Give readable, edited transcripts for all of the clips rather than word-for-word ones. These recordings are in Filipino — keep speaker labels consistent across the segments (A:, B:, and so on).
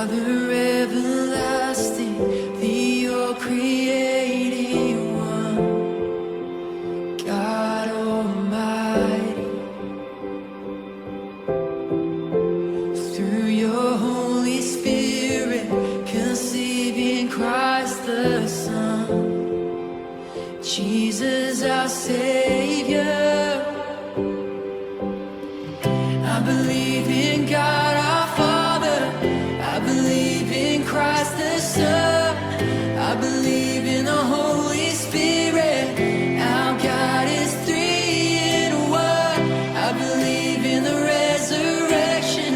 A: Father everlasting, the all-creating one, God Almighty. Through your Holy Spirit, conceiving Christ the Son, Jesus our Savior. I believe in God our Father, I believe in Christ the Son, I believe in the Holy Spirit, our God is three in one. I believe in the resurrection,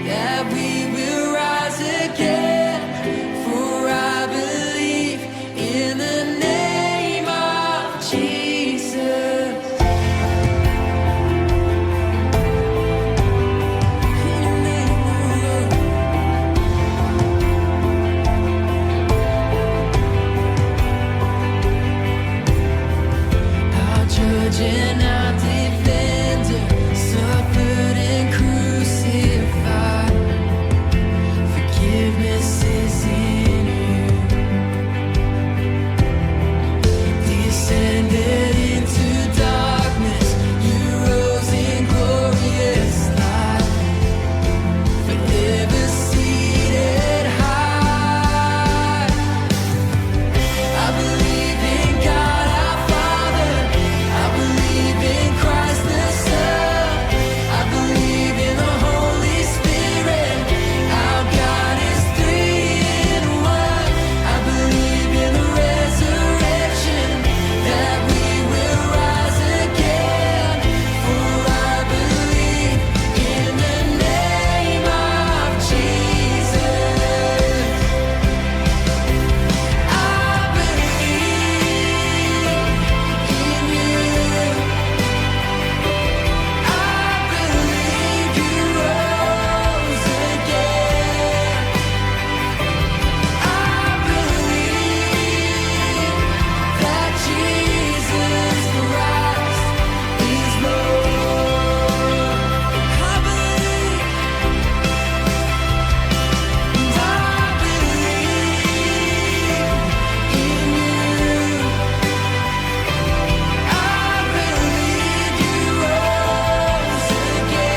A: that we will rise again, for I believe in the name of Jesus. Our judge and our defender, suffered and crucified. Forgiveness is in you. Descended into darkness, you rose in glorious light. Forever seated high. I believe in God our Father, I believe in Christ the Son, I believe in the Holy Spirit, our God is three in one. I believe in the resurrection, that we will rise again, for I believe in the name of Jesus. I believe in you. I believe you rose again. I believe that Jesus Christ is Lord. I believe, and I believe in you. I believe you rose again.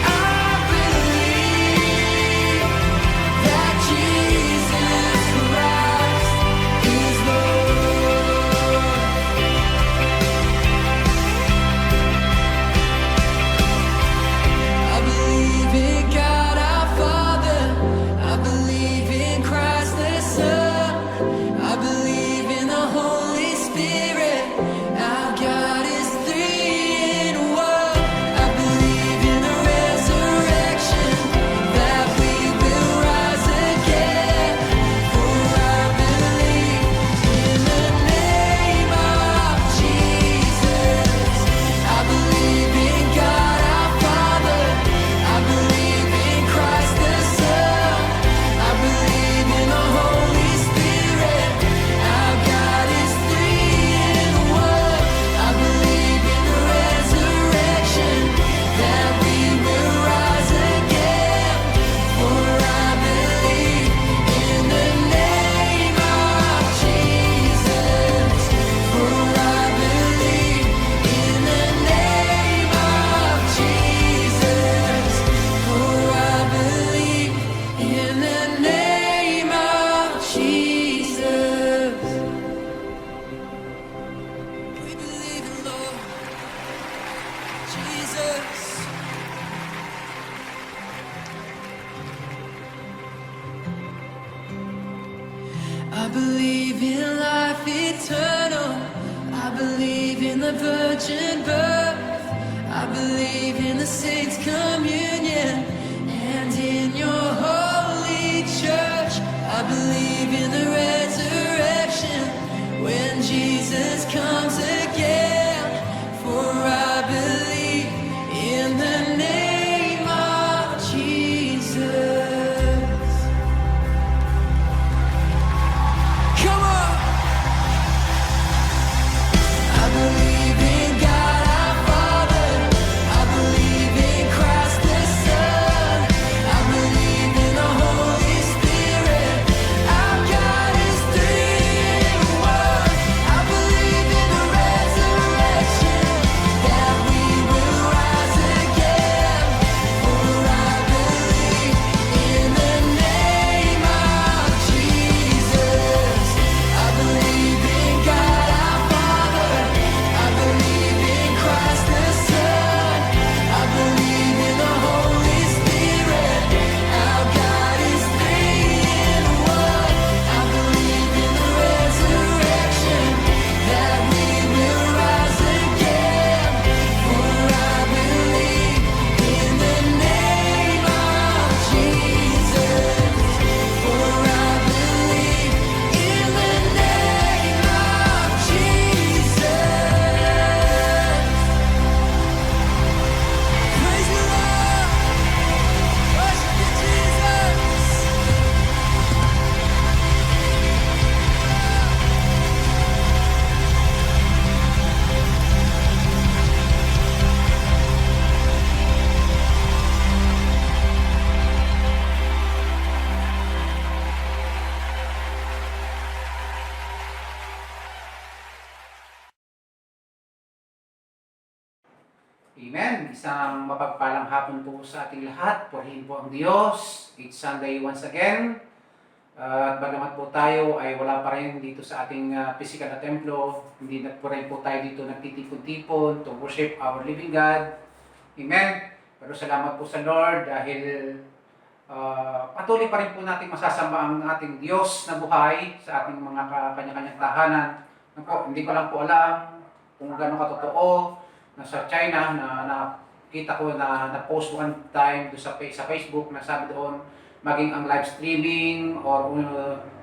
A: I believe that Jesus Christ is Lord. I believe in God our Father, I believe in Christ the Son, I believe in the Holy Spirit, our God is three in one. I believe in the resurrection, that we will rise again, for I believe in the name of Jesus. I believe in God our Father, I believe in Christ the Son, I believe in the Holy Spirit, our God is three in one. I believe in the resurrection, that we will rise again, for I believe in the name of Jesus, for I believe in the name of Jesus, for I believe in the name of Jesus. We believe in Lord Jesus. I believe in life eternal, I believe in the virgin birth, I believe in the saints' communion, and in your holy church. I believe in the resurrection, when Jesus comes again, for I believe in the name of Jesus. Come on! I believe in God our Father, I believe in Christ the Son, I
B: Amen. Isang mapagpalang hapon po sa ating lahat. Purihin po ang Diyos. It's Sunday once again. At bagamat po tayo ay wala pa rin dito sa ating physical na templo, hindi na po rin po tayo dito nagtitipon-tipon to worship our living God. Amen. Pero salamat po sa Lord dahil patuloy pa rin po natin masasamba ang ating Diyos na buhay sa ating mga kanya-kanyang tahanan. Hindi ko lang po alam kung gaano katotoo sa China na nakita ko na na-post one time do sa Facebook na sabi doon maging ang live streaming or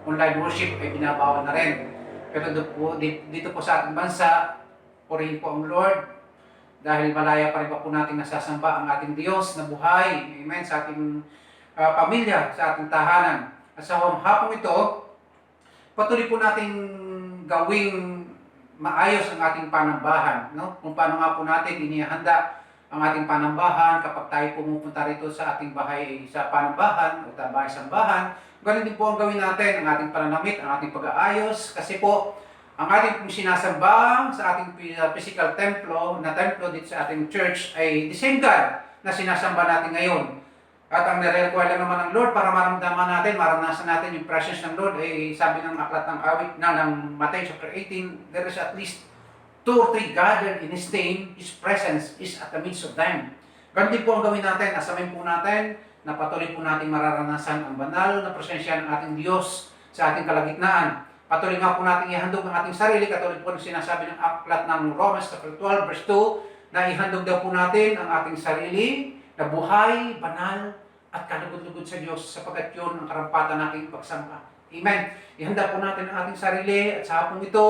B: online worship ay binabawal na rin. Pero dito po sa ating bansa, purihin po ang Lord dahil malaya pa rin po natin nasasamba ang ating Diyos na buhay. Amen. Sa ating pamilya, sa ating tahanan. At sa hapong ito, patuloy po nating gawing maayos ang ating panambahan, no? Kung paano nga po natin inihanda ang ating panambahan kapag tayo pumupunta rito sa ating bahay sa panambahan o bahay-sambahan. Ganun din po ang gawin natin, ang ating pananamit, ang ating pag-aayos kasi po ang ating sinasamba sa ating physical templo dito sa ating church ay the same God na sinasamba natin ngayon. At ang nire-require lang naman ng Lord para maramdaman natin, maranasan natin yung presence ng Lord, ay sabi ng aklat ng awit ng Matthew chapter 18, there is at least 2 or 3 gathered in His name, His presence is at the midst of them. Ganun din po ang gawin natin, asamin po natin na patuloy po natin mararanasan ang banal na presensya ng ating Diyos sa ating kalagitnaan. Patuloy nga po natin ihandog ang ating sarili, katulad po ng sinasabi ng aklat ng Romans chapter 12 verse 2, na ihandog daw po natin ang ating sarili na buhay, banal, at kalugod-lugod sa Diyos sapagkat yun ang karampatan nating pagsamba. Amen. Ihanda po natin ang ating sarili at sa hapong ito,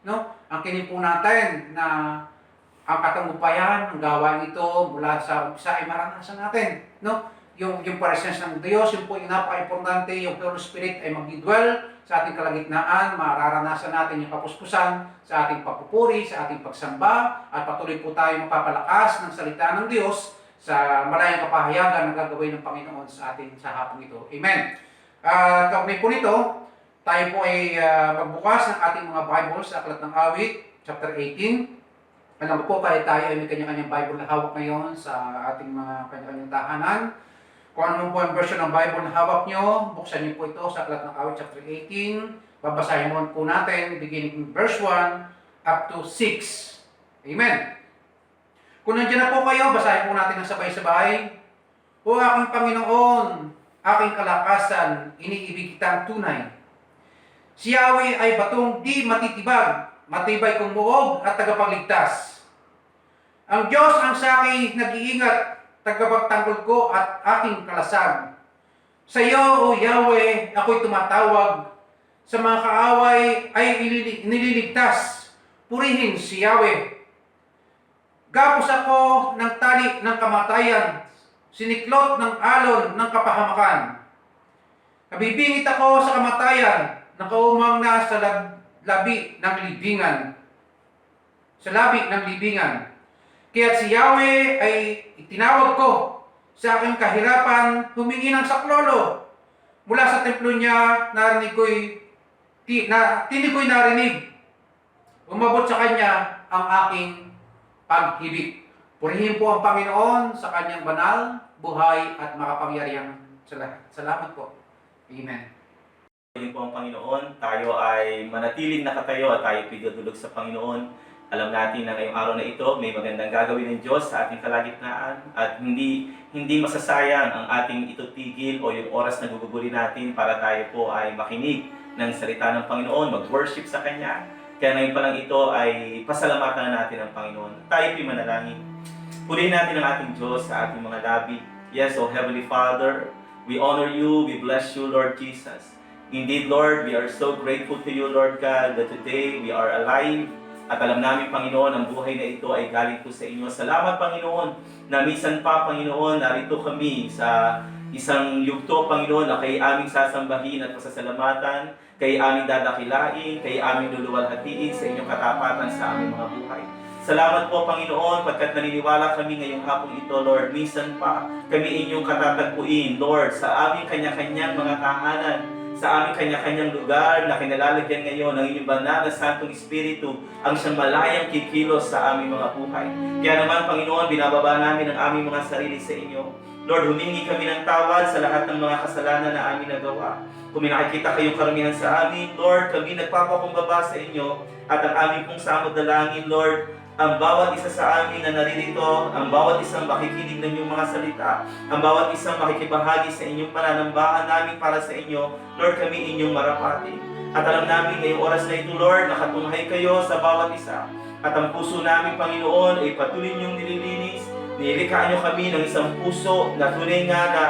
B: no, ang kinin po natin na ang katagumpayan, ang gawain ito mula sa umpisa ay maranasan natin. No? Yung presence ng Diyos, yung po yung napaka-importante, yung Holy Spirit ay mag-dwell sa ating kalagitnaan, mararanasan natin yung kapuspusan sa ating pagpupuri, sa ating pagsamba, at patuloy po tayo mapapalakas ng salita ng Diyos sa malayang kapahayagan na gagawin ng Panginoon sa atin sa hapong ito. Amen. Kaugnay po nito, tayo po ay magbukas ng ating mga Bible sa Aklat ng Awit, chapter 18. Alam po tayo ay may kanya-kanyang Bible na hawak ngayon sa ating mga kanya-kanyang tahanan. Kung ano po ang version ng Bible na hawak nyo, buksan nyo po ito sa Aklat ng Awit, chapter 18. Babasahin mo po natin, beginning verse 1 up to 6. Amen. Kung nandiyan na po kayo, basahin po natin ng sabay-sabay. O aking Panginoon, aking kalakasan, iniibig kitang tunay. Si Yahweh ay batong di matitibag, matibay kong muog at tagapagligtas. Ang Diyos ang sa akin nag-iingat, tagapagtanggol ko at aking kalasag. Sa iyo, O Yahweh, ako'y tumatawag. Sa mga kaaway ay nililigtas. Purihin si Yahweh. Gapos ako ng tali ng kamatayan, siniklot ng alon ng kapahamakan. Nabibingit ako sa kamatayan, nakaumang na sa labi ng libingan. Sa labi ng libingan. Kaya't si Yahweh ay itinawag ko sa aking kahirapan, humingi ng saklolo. Mula sa templo niya, tinig ko'y narinig. Umabot sa kanya ang aking pag-ibig. Purihin po ang Panginoon sa kanyang banal, buhay at makapangyarihang lahat. Salamat po. Amen.
C: Purihin po ang Panginoon. Tayo ay manatiling nakatayo at tayo pidudulog sa Panginoon. Alam natin na ngayong araw na ito, may magandang gagawin ng Diyos sa ating kalagitnaan at hindi masasayang ang ating itutigil o yung oras na guguguli natin para tayo po ay makinig ng salita ng Panginoon, mag-worship sa Kanya. Kaya ngayon pa lang ito ay pasalamatan natin ang Panginoon. Tayo po'y manalangin. Purihin natin ang ating Diyos sa ating mga labi. Yes, O Heavenly Father, we honor you, we bless you, Lord Jesus. Indeed, Lord, we are so grateful to you, Lord God, that today we are alive. At alam namin, Panginoon, ang buhay na ito ay galing po sa inyo. Salamat, Panginoon, na minsan pa, Panginoon, narito kami sa isang yugto, Panginoon, na kay aming sasambahin at pasasalamatan, kay aming dadakilain, kay aming luluwalhatiin sa inyong katapatan sa aming mga buhay. Salamat po, Panginoon, pagkat naniniwala kami ngayong hapong ito, Lord. Minsan pa kami inyong katatagpuin, Lord, sa aming kanya-kanyang mga tahanan, sa aming kanya-kanyang lugar na kinalalagyan ngayon ng inyong banal na Santong Espiritu ang siyang malayang kikilos sa aming mga buhay. Kaya naman, Panginoon, binababa namin ang aming mga sarili sa inyo. Lord, humingi kami ng tawad sa lahat ng mga kasalanan na aming nagawa. Kung may nakikita kayong karamihan sa amin, Lord, kami nagpapakumbaba sa inyo at ang aming pong samod na langin, Lord, ang bawat isa sa amin na naririto, ang bawat isang makikinig ng inyong mga salita, ang bawat isang makikibahagi sa inyong pananambahan namin para sa inyo, Lord, kami inyong marapati. At alam namin ngayong oras na ito, Lord, nakatunghay kayo sa bawat isa. At ang puso namin, Panginoon, ay patuloy niyong nililinis. Nilikha niyo kami ng isang puso na tunay nga na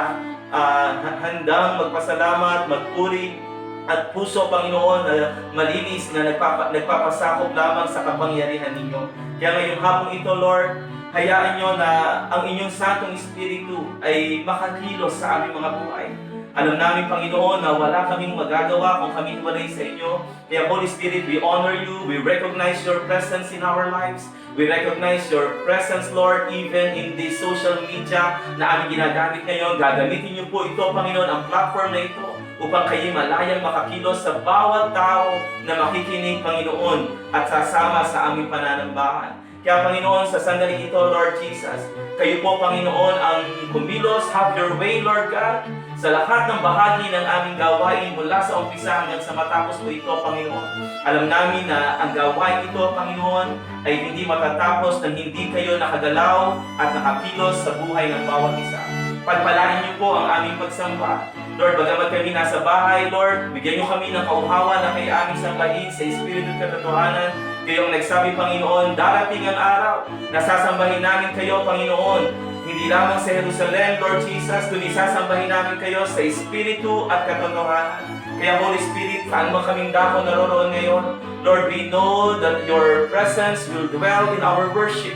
C: handang magpasalamat, magpuri, at puso, Panginoon, na malinis na nagpapasakop lamang sa kapangyarihan ninyo. Kaya ngayong hapong ito, Lord, hayaan nyo na ang inyong Santong Espiritu ay makakilos sa aming mga buhay. Alam namin, Panginoon, na wala kaming magagawa kung kami walay sa inyo. Kaya Holy Spirit, we honor you, we recognize your presence in our lives. We recognize your presence, Lord, even in the social media na aming ginagamit ngayon. Gagamitin niyo po ito, Panginoon, ang platform na ito upang kayo malayang makakilos sa bawat tao na makikinig, Panginoon, at sasama sa aming pananambahan. Kaya, Panginoon, sa sandaling ito, Lord Jesus, kayo po, Panginoon, ang kumilos. Have your way, Lord God, sa lahat ng bahagi ng aming gawain mula sa umpisa hanggang sa matapos po ito, Panginoon. Alam namin na ang gawain ito, Panginoon, ay hindi matatapos nang hindi kayo nakagalaw at nakakilos sa buhay ng bawat isa. Pagpalain niyo po ang aming pagsamba. Lord, bagamat kami nasa bahay, Lord, bigyan niyo kami ng kauhawa na kay aming sambahin sa Espiritu at katotohanan. Kayo ang nagsabi, Panginoon, darating ang araw na sasambahin namin kayo, Panginoon. Hindi lamang sa Jerusalem, Lord Jesus, kundi sasambahin namin kayo sa Espiritu at katotohanan. Kaya Holy Spirit, saan man kaming dako naroroon ngayon, Lord, we know that your presence will dwell in our worship.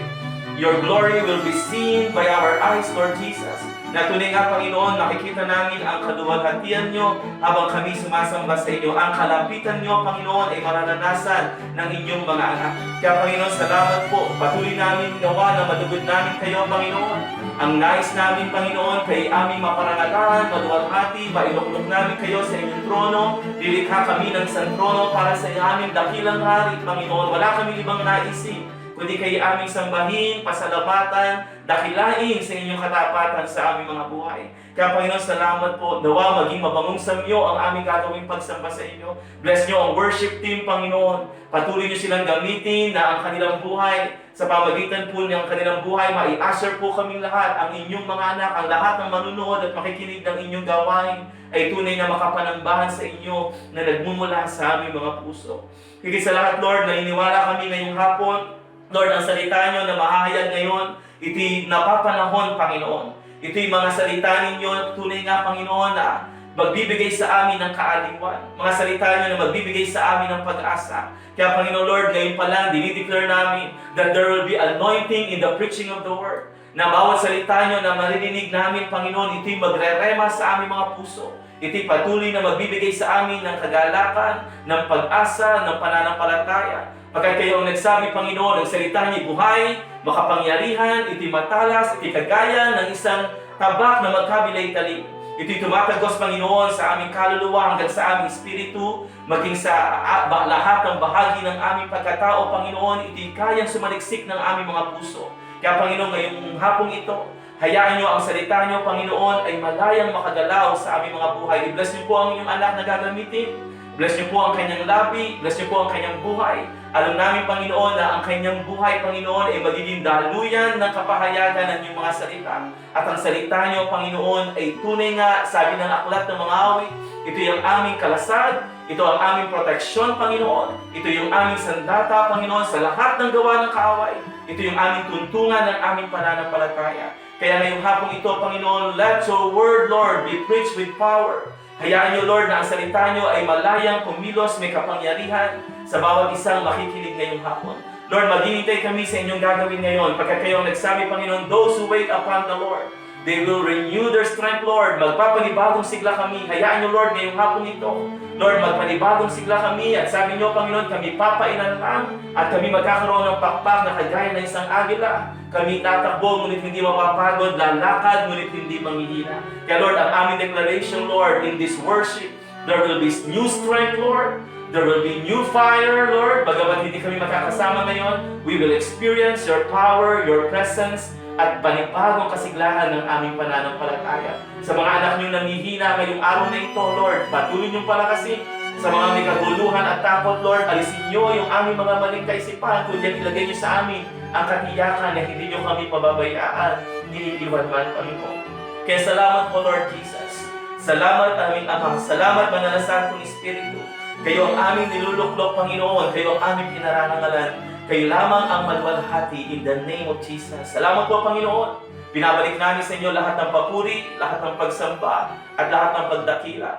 C: Your glory will be seen by our eyes, Lord Jesus. Na tunay nga, Panginoon, nakikita namin ang kaluwalhatian nyo habang kami sumasamba sa inyo. Ang kalapitan nyo, Panginoon, ay mararanasan ng inyong mga anak. Kaya, Panginoon, salamat po. Patuloy namin gawa na madugod namin kayo, Panginoon. Ang nais namin, Panginoon, kay aming maparangalan, maluwalhati, mailuklok namin kayo sa inyong trono. Lilikha kami ng isang trono para sa aming dakilang hari, Panginoon. Wala kami ibang naisip, kundi kayo aming sambahin, pasalamatan, dakilain sa inyong katapatan sa aming mga buhay. Kaya, Panginoon, salamat po. Nawa maging mabangong samyo ang aming gagawing pagsamba sa inyo. Bless nyo ang worship team, Panginoon. Patuloy nyo silang gamitin na ang kanilang buhay, sa pamagitan po ng kanilang buhay, mai-usher po kaming lahat, ang inyong mga anak, ang lahat ng manunood at makikinig ng inyong gawain ay tunay na makapanambahan sa inyo na nagmumula sa aming mga puso. Higit sa lahat, Lord, naniniwala kami ngayong hapon, Lord, ang salita nyo na mahahayag ngayon, ito'y napapanahon, Panginoon. Ito'y mga salita ninyo, tunay nga, Panginoon, na magbibigay sa amin ng kaaliwan. Mga salita nyo na magbibigay sa amin ng pag-asa. Kaya, Panginoon Lord, ngayon pa lang, dinideclare namin that there will be anointing in the preaching of the word. Na bawat salita nyo na maririnig namin, Panginoon, ito'y magre-rema sa aming mga puso. Ito'y patuloy na magbibigay sa amin ng kagalakan, ng pag-asa, ng pananampalataya. Pagkat kayo ang nagsabi, Panginoon, ang salita niyo buhay, makapangyarihan, ito'y matalas, ito'y kagaya ng isang tabak na magkabilay-tali. Ito'y tumatagos, Panginoon, sa aming kaluluwa hanggang sa aming espiritu, maging sa lahat ng bahagi ng aming pagkatao, Panginoon, ito'y kayang sumaliksik ng aming mga puso. Kaya, Panginoon, ngayong hapong ito, hayaan niyo ang salita niyo, Panginoon, ay malayang makagalaw sa aming mga buhay. I-bless niyo po ang inyong anak na gagamitin. Bless niyo po ang kanyang labi, bless niyo po ang kanyang buhay. Alam namin, Panginoon, na ang kanyang buhay, Panginoon, ay magiging daluyan ng kapahayagan ng inyong mga salita. At ang salita niyo, Panginoon, ay tunay nga, sabi ng aklat ng mga awit, ito yung aming kalasad, ito ang aming proteksyon, Panginoon. Ito yung aming sandata, Panginoon, sa lahat ng gawa ng kaaway. Ito yung aming tuntungan ng aming pananampalataya. Kaya ngayong hapong ito, Panginoon, let your word, Lord, be preached with power. Hayaan niyo, Lord, na ang salita niyo ay malayang kumilos, may kapangyarihan sa bawat isang makikinig ngayong hapon. Lord, maghihintay kami sa inyong gagawin ngayon. Pagkat kayo ang nagsabi, Panginoon, those who wait upon the Lord, they will renew their strength, Lord. Magpapanibagong sigla kami. Hayaan niyo, Lord, ngayong hapon ito. Lord, magpanibagong sigla kami. At sabi niyo, Panginoon, kami papainan lang. At kami magkakaroon ng pakpak na kagaya ng isang agila. Kami tatakbo, ngunit hindi mapapagod. Lalakad, ngunit hindi manghihina. Kaya, Lord, ang aming declaration, Lord, in this worship, There will be new strength, Lord. There will be new fire, Lord. Bagamat hindi kami makakasama ngayon, we will experience your power, your presence, at panibagong kasiglahan ng aming pananampalataya. Sa mga anak niyong nanghihina ngayong araw na ito, Lord, patuloy niyong palakasin. Sa mga may kaguluhan at takot, Lord, alisin niyo yung aming mga maling kaisipan, kundi ilagay niyo sa amin ang katiyakan na hindi niyo kami pababayaan, iniiwan man, Panginoon. Kaya salamat po, Lord Jesus. Salamat, aming Ama. Salamat, Banal na Santong Espiritu. Kayo ang aming niluluklok, Panginoon. Kayo ang aming pinarangalan. Kayo lamang ang maluwalhati in the name of Jesus. Salamat po, Panginoon. Pinabalik namin sa inyo lahat ng papuri, lahat ng pagsamba, at lahat ng pagdakila.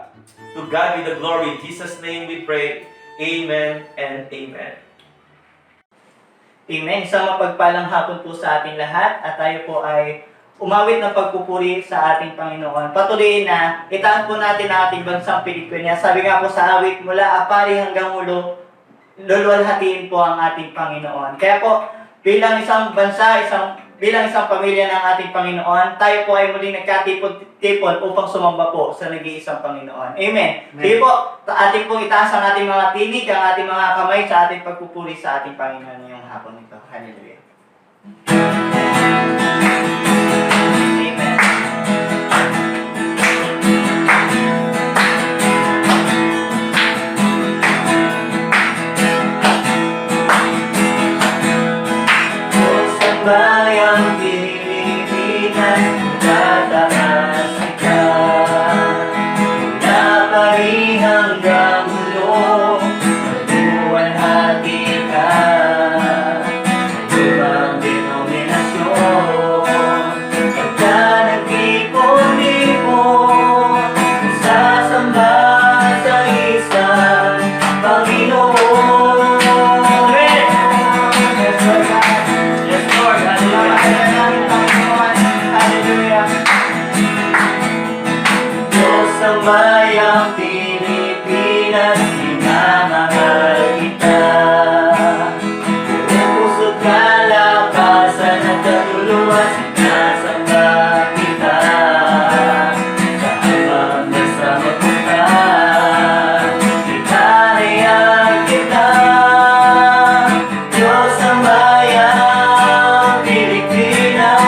C: To God be the glory. In Jesus' name we pray. Amen and amen.
D: Amen. Isang mapagpalang hapon po sa ating lahat at tayo po ay umawit ng pagpupuri sa ating Panginoon. Patuloy na itaas po natin ang ating bansang Pilipinas. Sabi nga po sa awit, mula apari hanggang ulo, luluwalhatiin po ang ating Panginoon. Kaya po, bilang isang bansa, bilang isang pamilya ng ating Panginoon, tayo po ay muling nagkatipon upang sumamba po sa nag-iisang Panginoon. Amen. Sige po, ating pong itaas ang ating mga tinig, ang ating mga kamay sa ating pagpupuri sa ating Panginoon ngayong hapon ito. Hallelujah. Amen. Bayang Pilipinas, tataas ka, napari hanggang ulo, maluwalhati ka, ibang denominasyon, pagka nagtipon-tipon, sasamba sa isang Panginoon. Sa bayang Pilipinas, minamahal kita. Buong puso't kalakasan at kaluluwa, sinasamba kita. Sa habang nasa magpunta, itahayag kita. Diyos ng bayang Pilipinas.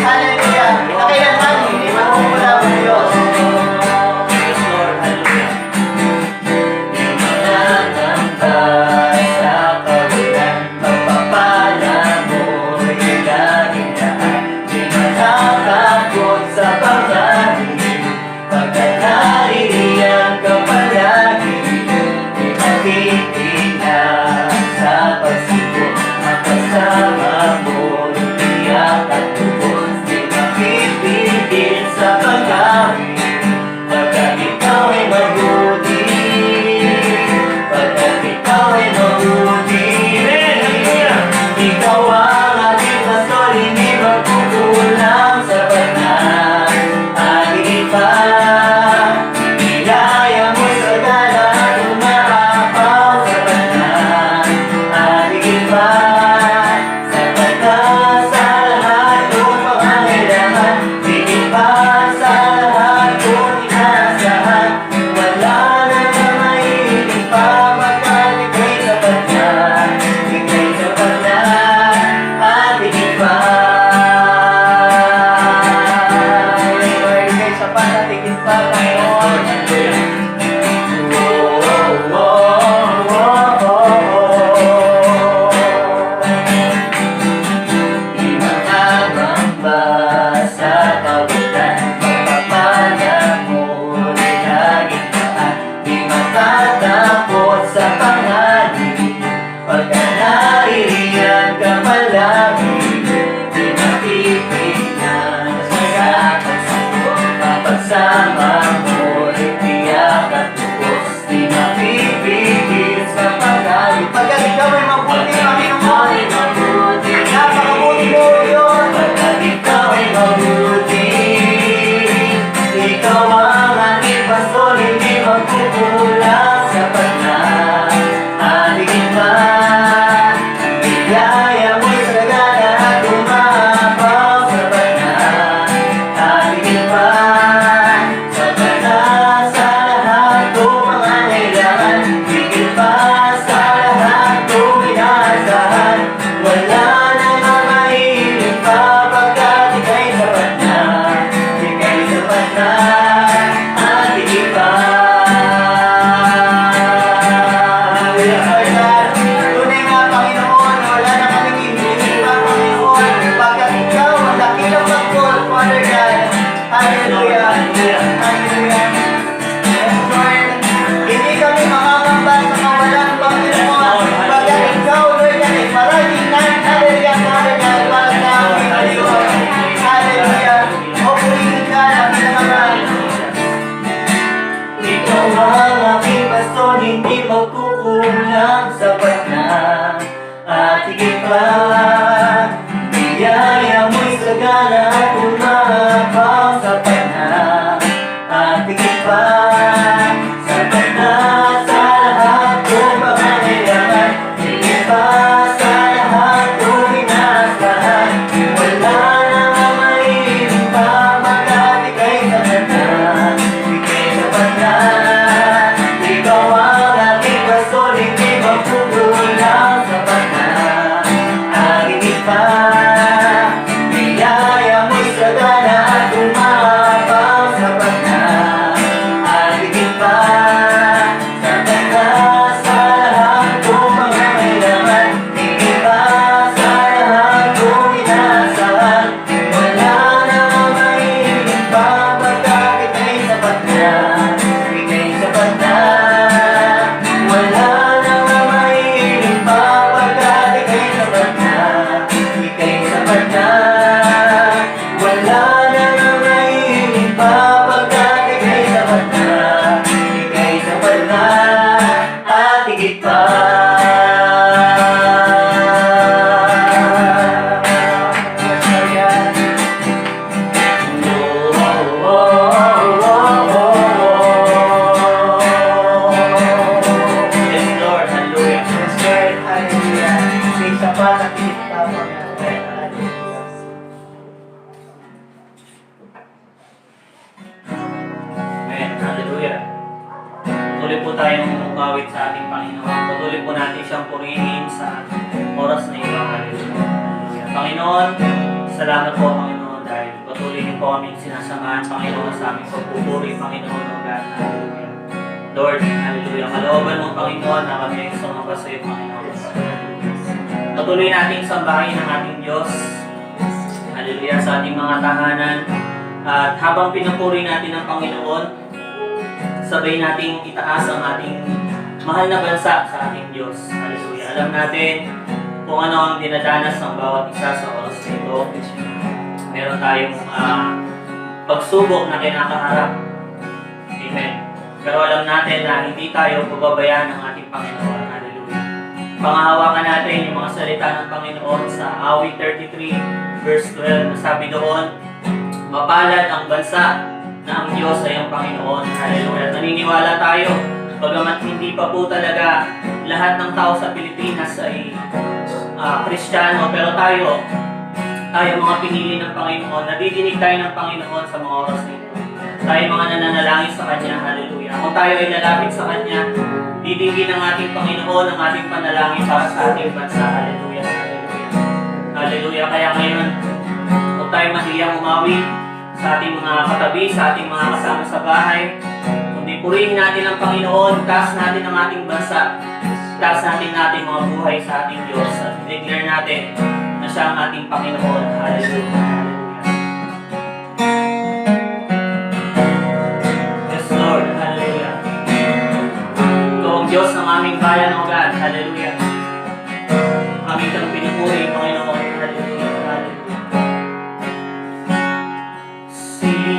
D: Hallelujah! Nakailangan, hindi magmumula ang Diyos. biyaya mo'y sagana at umapaw. Sapat na at higit pa, sapat na sa lahat kong pangangailangan. Higit pa sa lahat kong inaasahan. Wala nang maiiling pa, magkat ika'y sapat na, ika'y sapat na. Ikaw ang aking basol, hindi magkukulang. Sapat na at higit pa, biyaya mo'y sagana at umapaw. Sapat na at higit pa, sapat na sa lahat kong pangangailangan. Higit pa sa lahat kong inaasahan. Wala nang maiiling pa, pagkat ika'y sapat na, ika'y sapat na. Wala nang maiiling pa, pagkat ika'y sapat na, ika'y sapat na. Wala nang maiiling pa, pagkat ika'y sapat na, ika'y sapat na at higit pa. Yes, Lord, hallelujah. Yes, Lord, hallelujah. Sa isa pa, at higit pa, hallelujah.
C: Amen. Hallelujah. Patuloy po tayong umawit sa ating Panginoon. Patuloy po natin siyang purihin sa oras na ito. Hallelujah. Hallelujah. Panginoon, salamat po, Panginoon, dahil patuloy niyo po aming sinasamahan, Panginoon, sa aming pagpupuri, Panginoon, ng lahat. Hallelujah. Lord, hallelujah. Kalooban mo, Panginoon, na kami ay sumamba sa iyo, Panginoon. Patuloy nating sambahin ang ating Diyos. Hallelujah, sa ating mga tahanan. At habang pinupuri natin ang Panginoon, sabay nating itaas ang ating mahal na bansa sa ating Diyos. Hallelujah. Alam natin kung ano ang dinadanas ng bawat isa sa oras na ito. Meron tayong pagsubok na kinakaharap. Amen. Pero alam natin na hindi tayo pababayaan ng ating Panginoon. Hallelujah. Pangahawakan natin yung mga salita ng Panginoon sa Awit 33 verse 12 na sabi doon, mapalad ang bansa na ang Diyos ay ang Panginoon. Hallelujah. Naniniwala tayo, bagamat hindi pa po talaga lahat ng tao sa Pilipinas ay Kristiyano, pero tayo mga pinili ng Panginoon, nadidinig tayo ng Panginoon sa mga oras na ito. Tayo mga nananalangin sa Kanya. Hallelujah. Kung tayo ay lalapit sa Kanya, didingin ng ating Panginoon ang ating panalangin para sa ating bansa. Hallelujah. Hallelujah. Hallelujah. Kaya ngayon, huwag tayo mahiyang umawi sa ating mga katabi, sa ating mga kasama sa bahay. Kundi purihin natin ang Panginoon, taas natin ang ating bansa, taas natin mga buhay sa ating Diyos, at declare natin na siya ang ating Panginoon. Hallelujah. Yes, Lord. Hallelujah. Ikaw ang Diyos ng aming bayan, O God. Hallelujah. Aming kang pinupuri, Panginoon. Hallelujah. Hallelujah.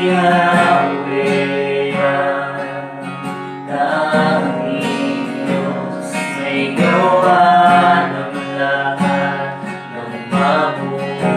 C: Yahweh ang aming Diyos, may gawa ng lahat ng mabuti.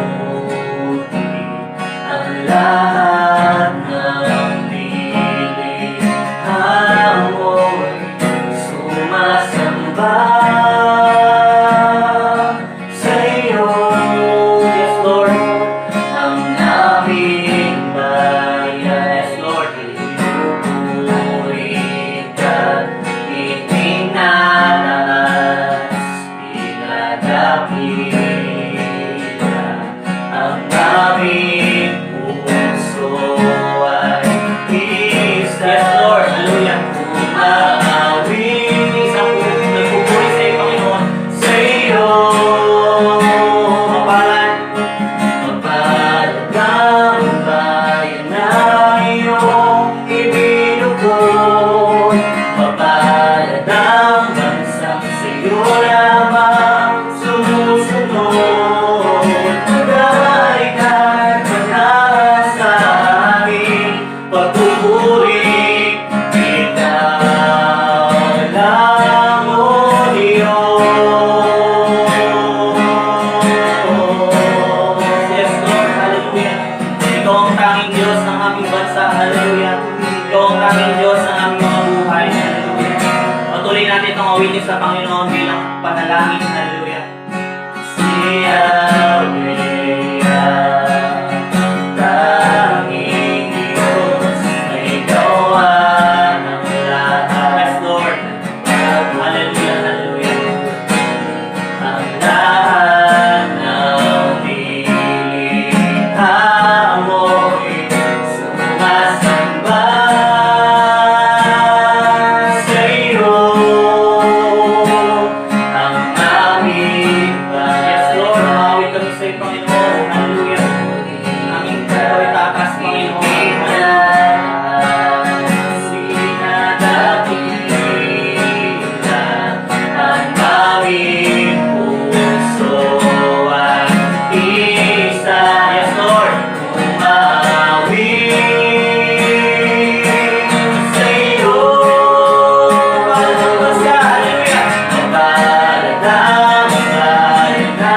D: aming Diyos, ang aming mga buhay. Hallelujah. Patuloy natin itong awitin sa Panginoon bilang panalangin. Hallelujah. Si Yahweh, tanging Diyos, may gawa ng lahat. Yes, Lord. Hallelujah, hallelujah. Ang lahat ng nilikha mo'y sumasamba sa'yo. Ang aming Yes, Lord, umawit kami sa'yo, Panginoon. Hallelujah. Aming buhay takas, Panginoon. Sinadakila ang aming puso at isa. Yes, Lord. Umawit sa'yo. Palabas ka, hallelujah. Mapalad ang bayan na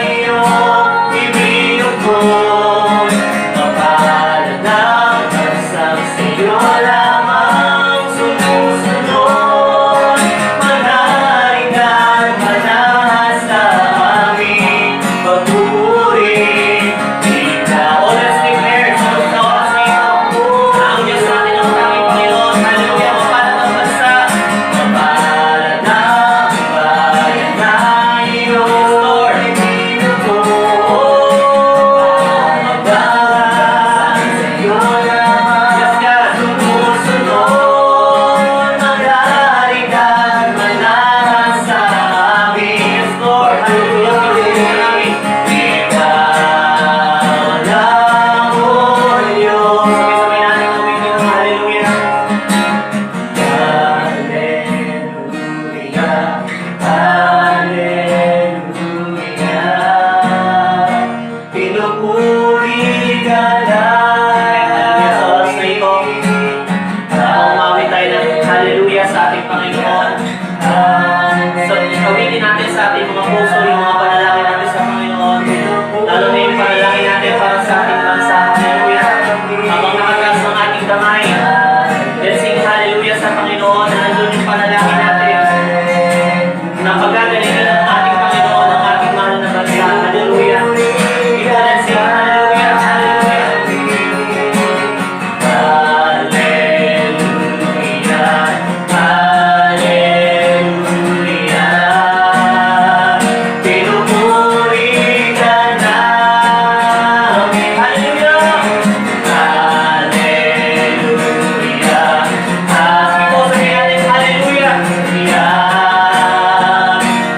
D: iyong ibinukod. Mapalad ang pagsang sa'yo lamang sumusunod. Manalig at manahan sa aming pagpupuri. Ikaw, let's declare sa oras na ito, ang Diyos natin ang tanging Panginoon. Hallelujah. Mapalad ang bansa. Mapalad ang bayan na iyong ibinukod. Mapalad sa'yo lamang Yes, God. sumusunod. Manalig at manahan sa amin. Yes, Lord. Hallelujah. Pinupuri namin. Ikaw lang, O Diyos. Sabay-sabay natin umitin ng hallelujah. Hallelujah. Hallelujah. Pinupuri ka lang. Sa oras na ito, umawit tayo ng hallelujah sa ating Panginoon. So, kawitin natin sa ating mga puso yung mga panalangin natin sa Panginoon. Lalo na yung panalangin natin para sa ating bansa. Hallelujah. Habang nakataas ng ating kamay, let's sing hallelujah sa Panginoon na nandun yung panalangin natin. Na pagkagalingin ng ating Panginoon ang ating mahal na bansa. Hallelujah. Ikaw, let's sing hallelujah. Hallelujah. Hallelujah. Pinupuri ka namin. Hallelujah. Hallelujah. Ikaw, sabihin natin, hallelujah.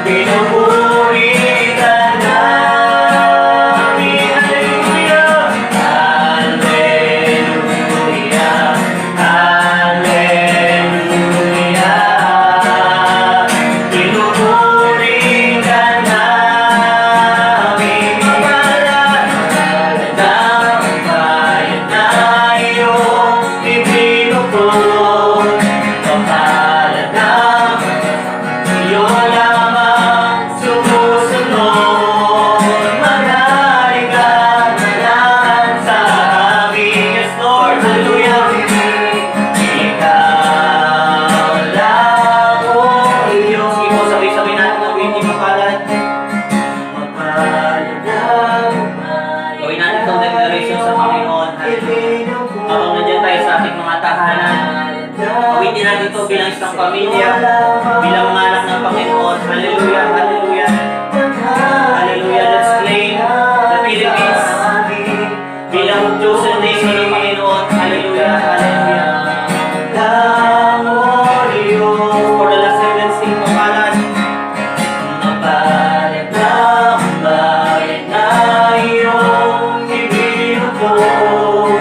D: Pinupuri ka namin. Hallelujah. Hallelujah. Hallelujah. Pinupuri ka namin. Mapalad ang bayan na iyong ibinukod. Mapalad ang iyo lamang sumusunod. Manalig at manahan sa amin. Yes, Lord. Hallelujah. Ikaw lang, O Diyos. Ikaw, sabay-sabay natin awitin, mapalad. Mapalad ang bayan. Gawin natin itong declaration sa Panginoon. Hallelujah. Habang nandiyan tayo sa ating mga tahanan, awitin natin ito bilang isang pamilya, bilang mga anak ng Panginoon. Hallelujah, hallelujah. Hallelujah, let's claim the Philippines bilang chosen nation ng Panginoon. Hallelujah, hallelujah. For the last time, let's sing mapalad. Mapalad ang bayan na iyong ibinukod.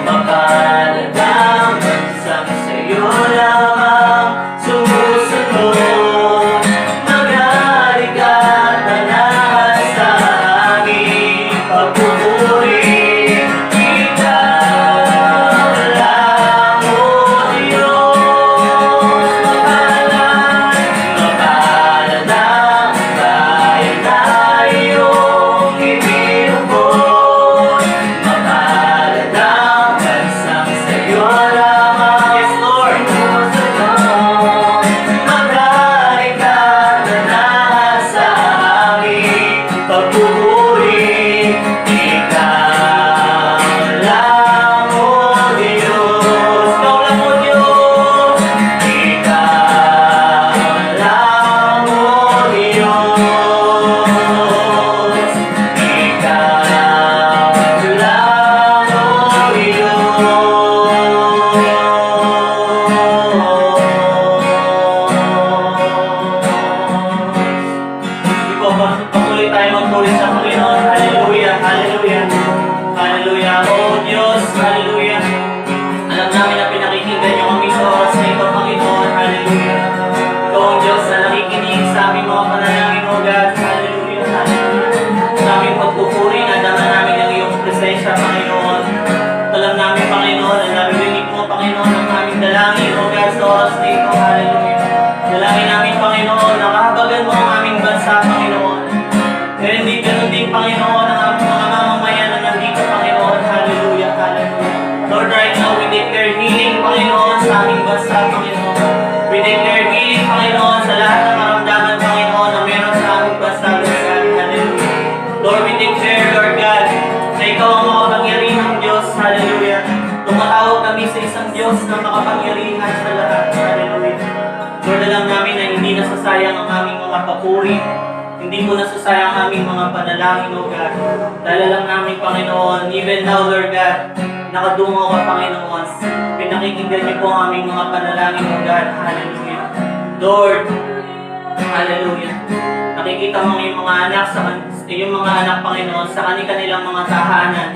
D: Mapalad ang bansang sa'yo lamang sumusunod. Manalig at manahan sa aming pagpupuri. Ikaw Diyos na makapangyarihan sa lahat. Hallelujah. Lord, alam namin na hindi nasasayang ang aming mga papuri. Hindi po nasasayang ang aming mga panalangin, O God. Dahil alam namin, Panginoon, even now, Lord God, nakadungo ka, Panginoon. Pinakikinggan niyo po ang aming mga panalangin, O God. Hallelujah. Lord, hallelujah. Nakikita mo yung mga anak yung mga anak, Panginoon, sa kanilang mga tahanan.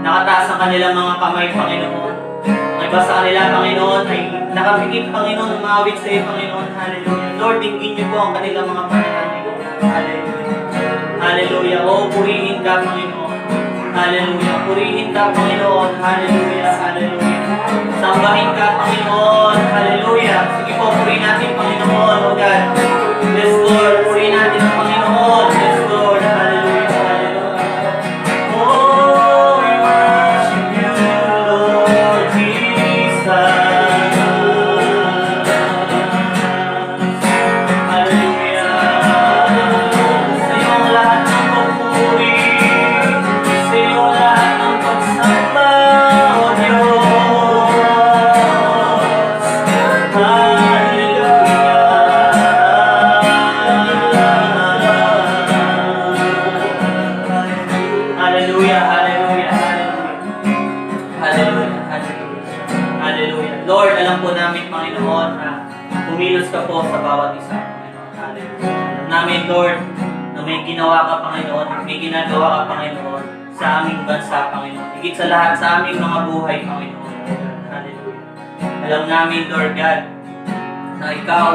D: Nakataas ang kanilang mga kamay, Panginoon. Ang iba sa kanila, Panginoon, ay nakapikit, Panginoon, umawit sa iyo, Panginoon. Hallelujah. Lord, dinggin niyo po ang kanilang mga panalangin. Hallelujah. Hallelujah. O, purihin ka, Panginoon. Hallelujah. Purihin ka, Panginoon. Hallelujah. Hallelujah. Sambahin ka, Panginoon. Hallelujah. Sige po, purihin natin, Panginoon. O God. Yes, Lord. Purihin natin ang Panginoon. Yes, Lord. Hallelujah. Hallelujah. Oh, we worship you, Lord Jesus. Lord, alam po namin, Panginoon, na kumilos ka po sa bawat isa, Panginoon. Hallelujah. Alam namin, Lord, na may ginawa ka, Panginoon, may ginagawa ka, Panginoon, sa aming bansa, Panginoon. Higit sa lahat sa aming mga buhay, Panginoon. Hallelujah. Alam namin, Lord God, na Ikaw,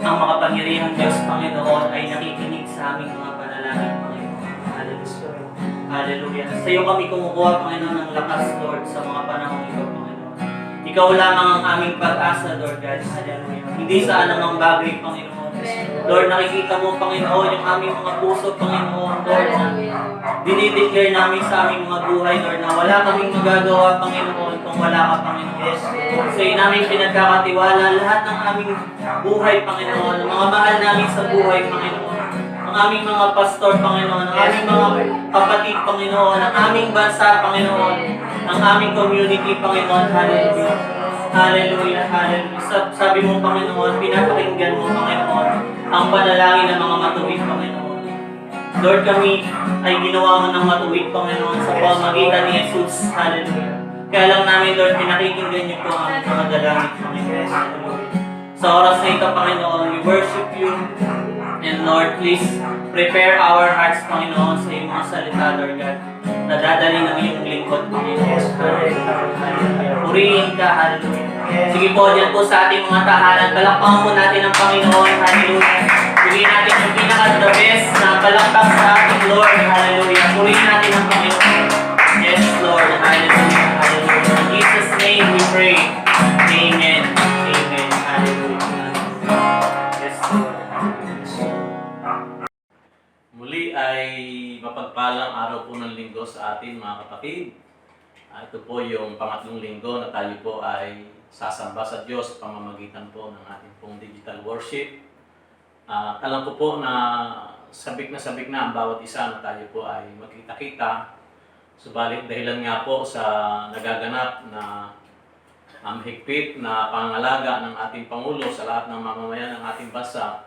D: ang makapangyarihang Diyos, Panginoon, ay nakikinig sa aming mga panalangin, Panginoon. Hallelujah. Hallelujah. Sa iyo kami kumukuha, Panginoon, ng lakas, Lord, sa mga panahon ito, Panginoon. Ikaw lamang ang aming pag-asa, Lord God. Hallelujah. Hindi sa anumang bagay, Panginoon. Lord, nakikita mo, Panginoon, yung aming mga puso, Panginoon, Lord, na dinideclare namin sa aming mga buhay, Lord, na wala kaming magagawa, Panginoon, kung wala ka, Panginoon. Sa iyo namin pinagkakatiwala lahat ng aming buhay, Panginoon, ang mga mahal namin sa buhay, Panginoon, ang aming mga pastor, Panginoon, ang aming mga kapatid, Panginoon, ang aming bansa, Panginoon, ang aming community, Panginoon. Hallelujah. Hallelujah. Hallelujah. Sabi mo, Panginoon, pinapakinggan mo, Panginoon, ang panalangin ng mga matuwid, Panginoon. Lord, kami ay ginawa mo ng matuwid, Panginoon, sa pamamagitan ni Jesus. Hallelujah. Kaya lang namin, Lord, pinakikinggan niyo po ang mga dalangin, Panginoon. Hallelujah. Sa oras na ito, Panginoon, we worship you. And Lord, please prepare our hearts, Panginoon, sa iyong mga salita, Lord God, na dadali ng iyong lingkod, Panginoon. Hallelujah. Purihin ka, hallelujah. Sige po, dyan po sa ating mga tahanan, palakpakan po natin ang Panginoon, hallelujah. Purihin natin yung pinaka-the best na palakpak sa ating Lord, hallelujah. Purihin natin ang Panginoon. Yes, Lord, hallelujah, hallelujah. In Jesus' name we pray. Amen. Amen. Hallelujah. Yes, Lord.
E: Muli ay mapagpalang araw po ng linggo sa atin mga kapatid. Ito po yung pangatlong linggo na tayo po ay sasamba sa Diyos pamamagitan po ng ating pong digital worship. Alam ko po na sabik na ang bawat isa na tayo po ay magkita-kita. Subalit dahilan nga po sa nagaganap na higpit na pangalaga ng ating Pangulo sa lahat ng mamamayan ng ating bansa,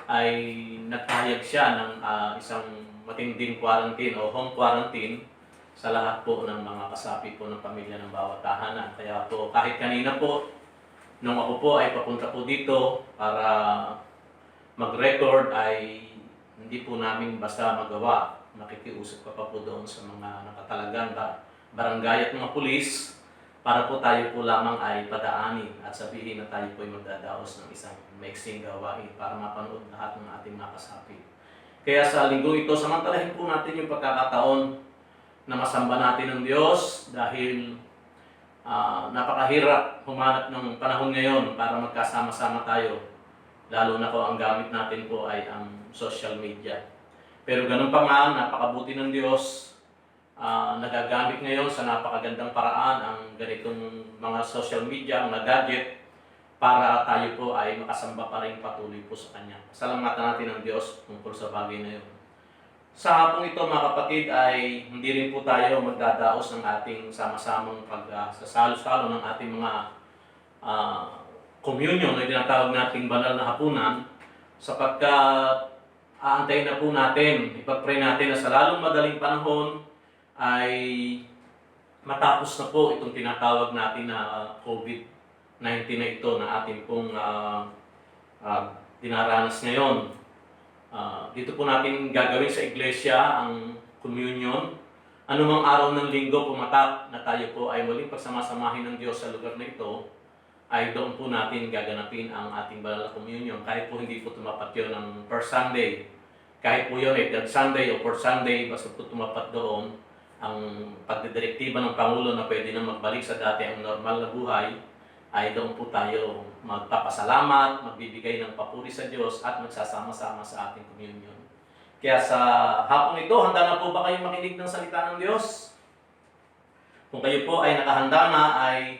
E: ay nagpahayag siya ng isang matinding quarantine o home quarantine sa lahat po ng mga kasapi po ng pamilya ng bawat tahanan. Kaya po kahit kanina po, nung ako po ay papunta po dito para mag-record, ay hindi po namin basta magawa. Nakikiusap pa po doon sa mga nakatalagang barangay at mga pulis para po tayo po lamang ay padaanin at sabihin na tayo po ay magdadaos ng isang maiksing gawain para mapanood lahat ng ating mga kasapi. Kaya sa linggo ito, samantalahin po natin yung pagkakataon na masamba natin ng Diyos dahil napakahirap humanap ng panahon ngayon para magkasama-sama tayo. Lalo na po ang gamit natin po ay ang social media. Pero ganun pa nga, napakabuti ng Diyos, nagagamit ngayon sa napakagandang paraan ang ganitong mga social media, mga gadget, para tayo po ay makasamba pa rin patuloy po sa Kanya. Salamatan natin ang Diyos tungkol sa bagay na yun. Sa hapong ito mga kapatid ay hindi rin po tayo magdadaos ng ating sama-samang pagsasalo-salo ng ating mga communion na tinatawag nating banal na hapunan, sapagkat aantayin na po natin, ipag-pray natin na sa lalong madaling panahon ay matapos na po itong tinatawag natin na COVID-19 na ito na ating pong dinaranas ngayon. Dito po natin gagawin sa iglesia ang communion. Anumang araw ng linggo pumatak na tayo po ay muling pagsamasamahin ng Diyos sa lugar na ito, ay doon po natin gaganapin ang ating banal na communion. Kahit po hindi po tumapat yun ng first Sunday, kahit po yun ay third Sunday o fourth Sunday, basta po tumapat doon ang pagdidirektiba ng Pangulo na pwede na magbalik sa dati ang normal na buhay, ay doon po tayo magpapasalamat, magbibigay ng papuri sa Diyos at magsasama-sama sa ating communion. Kaya sa hapong ito, handa na po ba kayong makinig ng salita ng Diyos? Kung kayo po ay nakahanda na, ay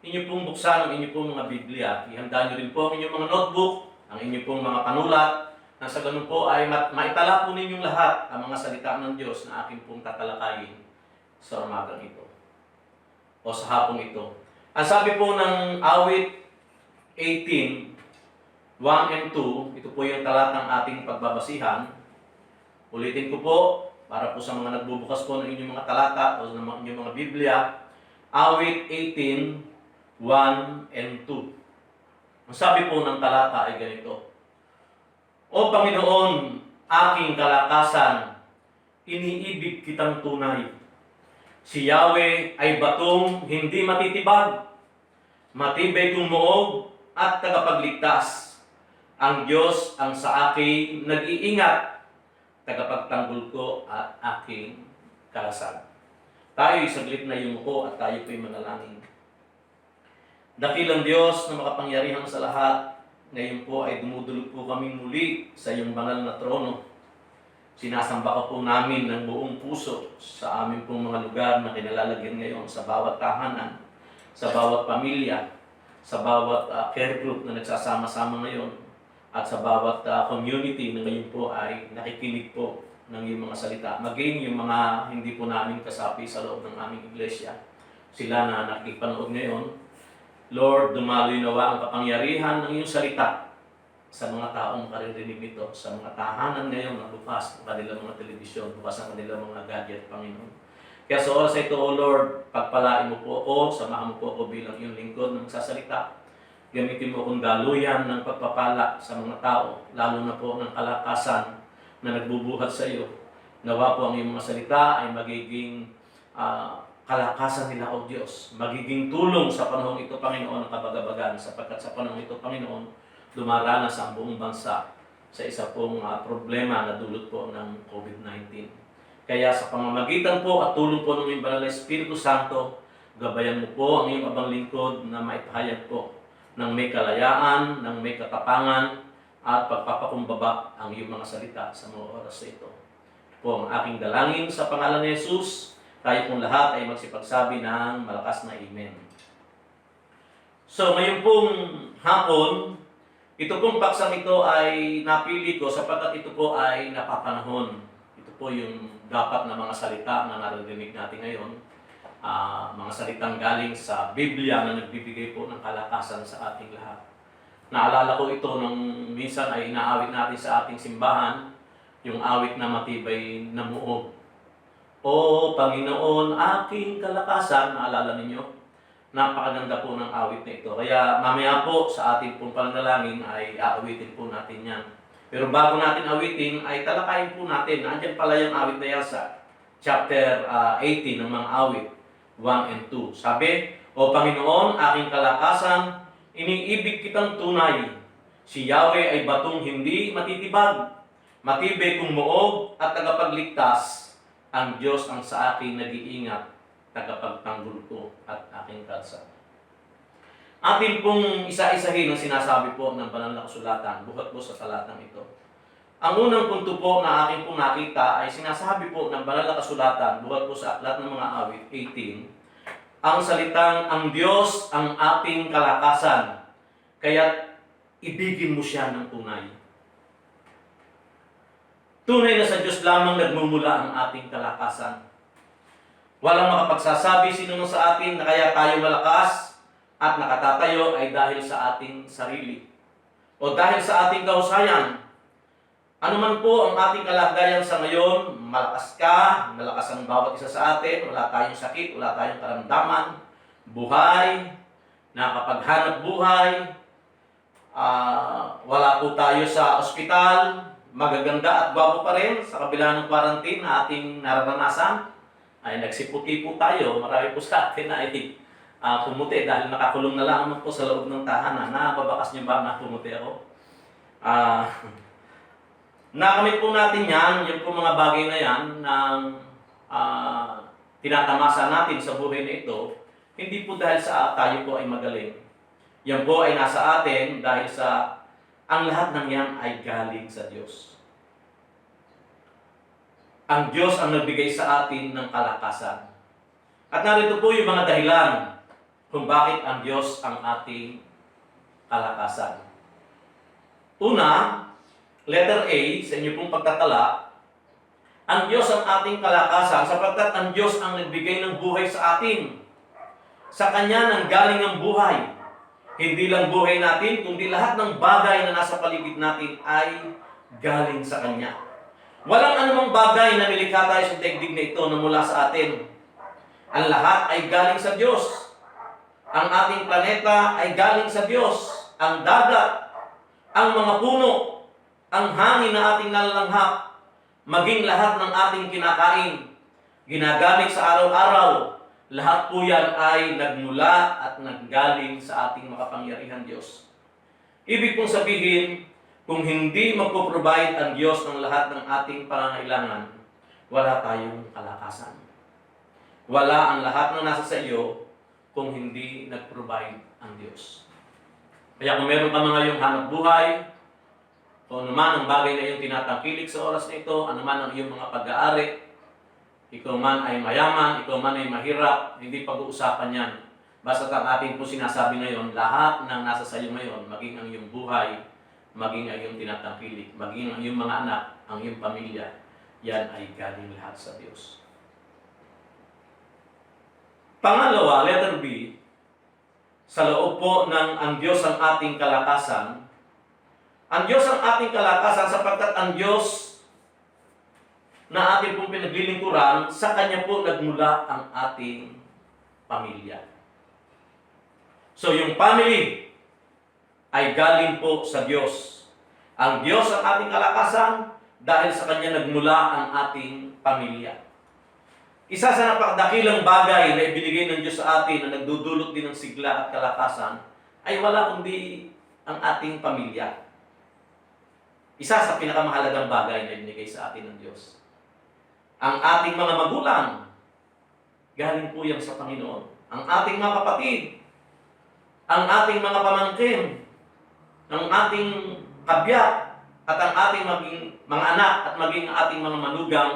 E: inyo pong buksan ang inyo pong mga Biblia. Ihanda nyo rin po ang inyong mga notebook, ang inyo pong mga panulat, na sa ganun po ay maitala po ninyong lahat ang mga salita ng Diyos na aking pong tatalakayin sa umagang ito o sa hapong ito. Ang sabi po ng awit 18, 1 and 2, ito po yung talatang ating pagbabasihan. Ulitin ko po, para po sa mga nagbubukas po ng inyong mga talata o ng inyong mga Biblia, awit 18, 1 and 2. Ang sabi po ng talata ay ganito: O Panginoon, aking kalakasan, iniibig kitang tunay. Si Yahweh ay batong hindi matitibag, matibay kong muog at tagapagligtas. Ang Diyos ang sa akin nag-iingat, tagapagtanggol ko at aking kalasag. Tayo'y saglit na yumuko at tayo po'y manalangin. Dakilang Diyos na makapangyarihan sa lahat, ngayon po ay dumudulog po kami muli sa iyong banal na trono. Sinasamba ka po namin ng buong puso sa aming pong mga lugar na kinalalagyan ngayon, sa bawat tahanan, sa bawat pamilya, sa bawat care group na nagsasama-sama ngayon, at sa bawat community na ngayon po ay nakikinig po ng iyong mga salita. Maging yung mga hindi po namin kasapi sa loob ng aming iglesia, sila na nakikipanood ngayon, Lord, dumaloy nawa ang kapangyarihan ng iyong salita sa mga taong maririnig nito, sa mga tahanan ngayon na bukas ng kanilang mga telebisyon, bukas ng kanilang mga gadget, Panginoon. Kaya sa oras ito, O Lord, pagpalain mo po ako, samahan mo po ako bilang iyong lingkod na magsasalita. Gamitin mo akong daluyan ng pagpapala sa mga tao, lalo na po ng kalakasan na nagbubuhat sa iyo. Nawa po ang iyong mga salita ay magiging kalakasan nila, O Diyos. Magiging tulong sa panahon ito, Panginoon, ng kabagabagan, sapagkat sa panahon ito, Panginoon, dumaranas ang buong bansa sa isa pong problema na dulot po ng COVID-19. Kaya sa pamamagitan po at tulong po ng iyong banal na Espiritu Santo, gabayan mo po ang iyong abang lingkod na maipahayag po ng may kalayaan, ng may katapangan, at pagpapakumbaba ang iyong mga salita sa mga oras na ito. Ito po ang aking dalangin sa pangalan ni Jesus. Tayo pong lahat ay magsipagsabi ng malakas na Amen. So, ngayon pong hapon, ito pong paksang ito ay napili ko sapagkat ito po ay napapanahon. Ito po yung dapat na mga salita na naririnig natin ngayon. Mga salitang galing sa Biblia na nagbibigay po ng kalakasan sa ating lahat. Naalala ko ito nung minsan ay inaawit natin sa ating simbahan, yung awit na matibay na muog. O Panginoon, aking kalakasan, naalala ninyo? Napakaganda po ng awit na ito. Kaya mamaya po sa ating pong pananalangin ay aawitin po natin yan. Pero bago natin awitin, ay talakayin po natin. Nandiyan pala yung awit na yan sa chapter 18 ng mga awit. 1 and 2. Sabi, O Panginoon, aking kalakasan, iniibig kitang tunay. Si Yahweh ay batong hindi matitibag, matibay kong muog at tagapagligtas. Ang Diyos ang sa akin nag-iingat, tagapagtanggol ko at aking kalsad. Atin pong isa-isahin ang sinasabi po ng banal na kasulatan, buhat po sa talatang ito. Ang unang punto po na aking pong nakita ay sinasabi po ng banal na kasulatan, buhat po sa aklat ng mga awit 18, ang salitang, ang Diyos ang ating kalakasan, kaya't ibigin mo siya ng tunay. Tunay na sa Diyos lamang nagmumula ang ating kalakasan. Walang makapagsasabi sino sa atin na kaya tayo malakas, at nakatatayo ay dahil sa ating sarili o dahil sa ating kahusayan. Ano man po ang ating kalagayan sa ngayon, malakas ka, malakas ang bawat isa sa atin, wala tayong sakit, wala tayong karamdaman, buhay, nakapaghanap buhay, wala po tayo sa ospital, magaganda at gwapo pa rin sa kabila ng quarantine na ating nararanasan, ay nagsiputi po tayo, marami po sa atin na pumuti dahil nakakulong na lang po sa loob ng tahanan. Nababakas niyo ba na pumuti ako? Nakamit po natin yan, yung po mga bagay na yan na tinatamasa natin sa buhay na ito, hindi po dahil sa tayo po ay magaling. Yan po ay nasa atin dahil sa ang lahat ng yan ay galing sa Diyos. Ang Diyos ang nagbigay sa atin ng kalakasan. At narito po yung mga dahilan kung bakit ang Diyos ang ating kalakasan. Una, letter A, sa inyo pong pagtatala, ang Diyos ang ating kalakasan sapagkat ang Diyos ang nagbigay ng buhay sa atin. Sa Kanya nang galing ang buhay. Hindi lang buhay natin, kundi lahat ng bagay na nasa paligid natin ay galing sa Kanya. Walang anumang bagay na nilikha tayo sa daigdig na ito na mula sa atin. Ang lahat ay galing sa Diyos. Ang ating planeta ay galing sa Diyos. Ang dagat, ang mga puno, ang hangin na ating nalalanghap, maging lahat ng ating kinakain, ginagamit sa araw-araw, lahat po yan ay nagmula at nanggaling sa ating makapangyarihan Diyos. Ibig pong sabihin, kung hindi magpo-provide ang Diyos ng lahat ng ating pangangailangan, wala tayong kalakasan. Wala ang lahat ng nasa sa iyo kung hindi nag-provide ang Diyos. Kaya kung meron ka mga iyong hanap buhay, kung ano man ang bagay na iyong tinatangkilik sa oras na ito, ano man ang iyong mga pag-aari, ikaw man ay mayaman, ikaw man ay mahirap, hindi pag-uusapan yan. Basta ang ating po sinasabi ngayon, lahat ng nasa sa iyo ngayon, maging ang iyong buhay, maging ang iyong tinatangkilik, maging ang iyong mga anak, ang iyong pamilya, yan ay galing lahat sa Diyos. Pangalawa, letter B, sa loob po ng ang Diyos ang ating kalakasan. Ang Diyos ang ating kalakasan sapagkat ang Diyos na ating pong pinaglilingkuran, sa Kanya po nagmula ang ating pamilya. So yung family ay galing po sa Diyos. Ang Diyos ang ating kalakasan dahil sa Kanya nagmula ang ating pamilya. Isa sa napakadakilang bagay na ibinigay ng Diyos sa atin na nagdudulot din ng sigla at kalakasan ay wala kundi ang ating pamilya. Isa sa pinakamahalagang bagay na ibinigay sa atin ng Diyos. Ang ating mga magulang, galing po yan sa Panginoon. Ang ating mga kapatid, ang ating mga pamangkin, ang ating kabya, at ang ating mga anak at maging ating mga manugang,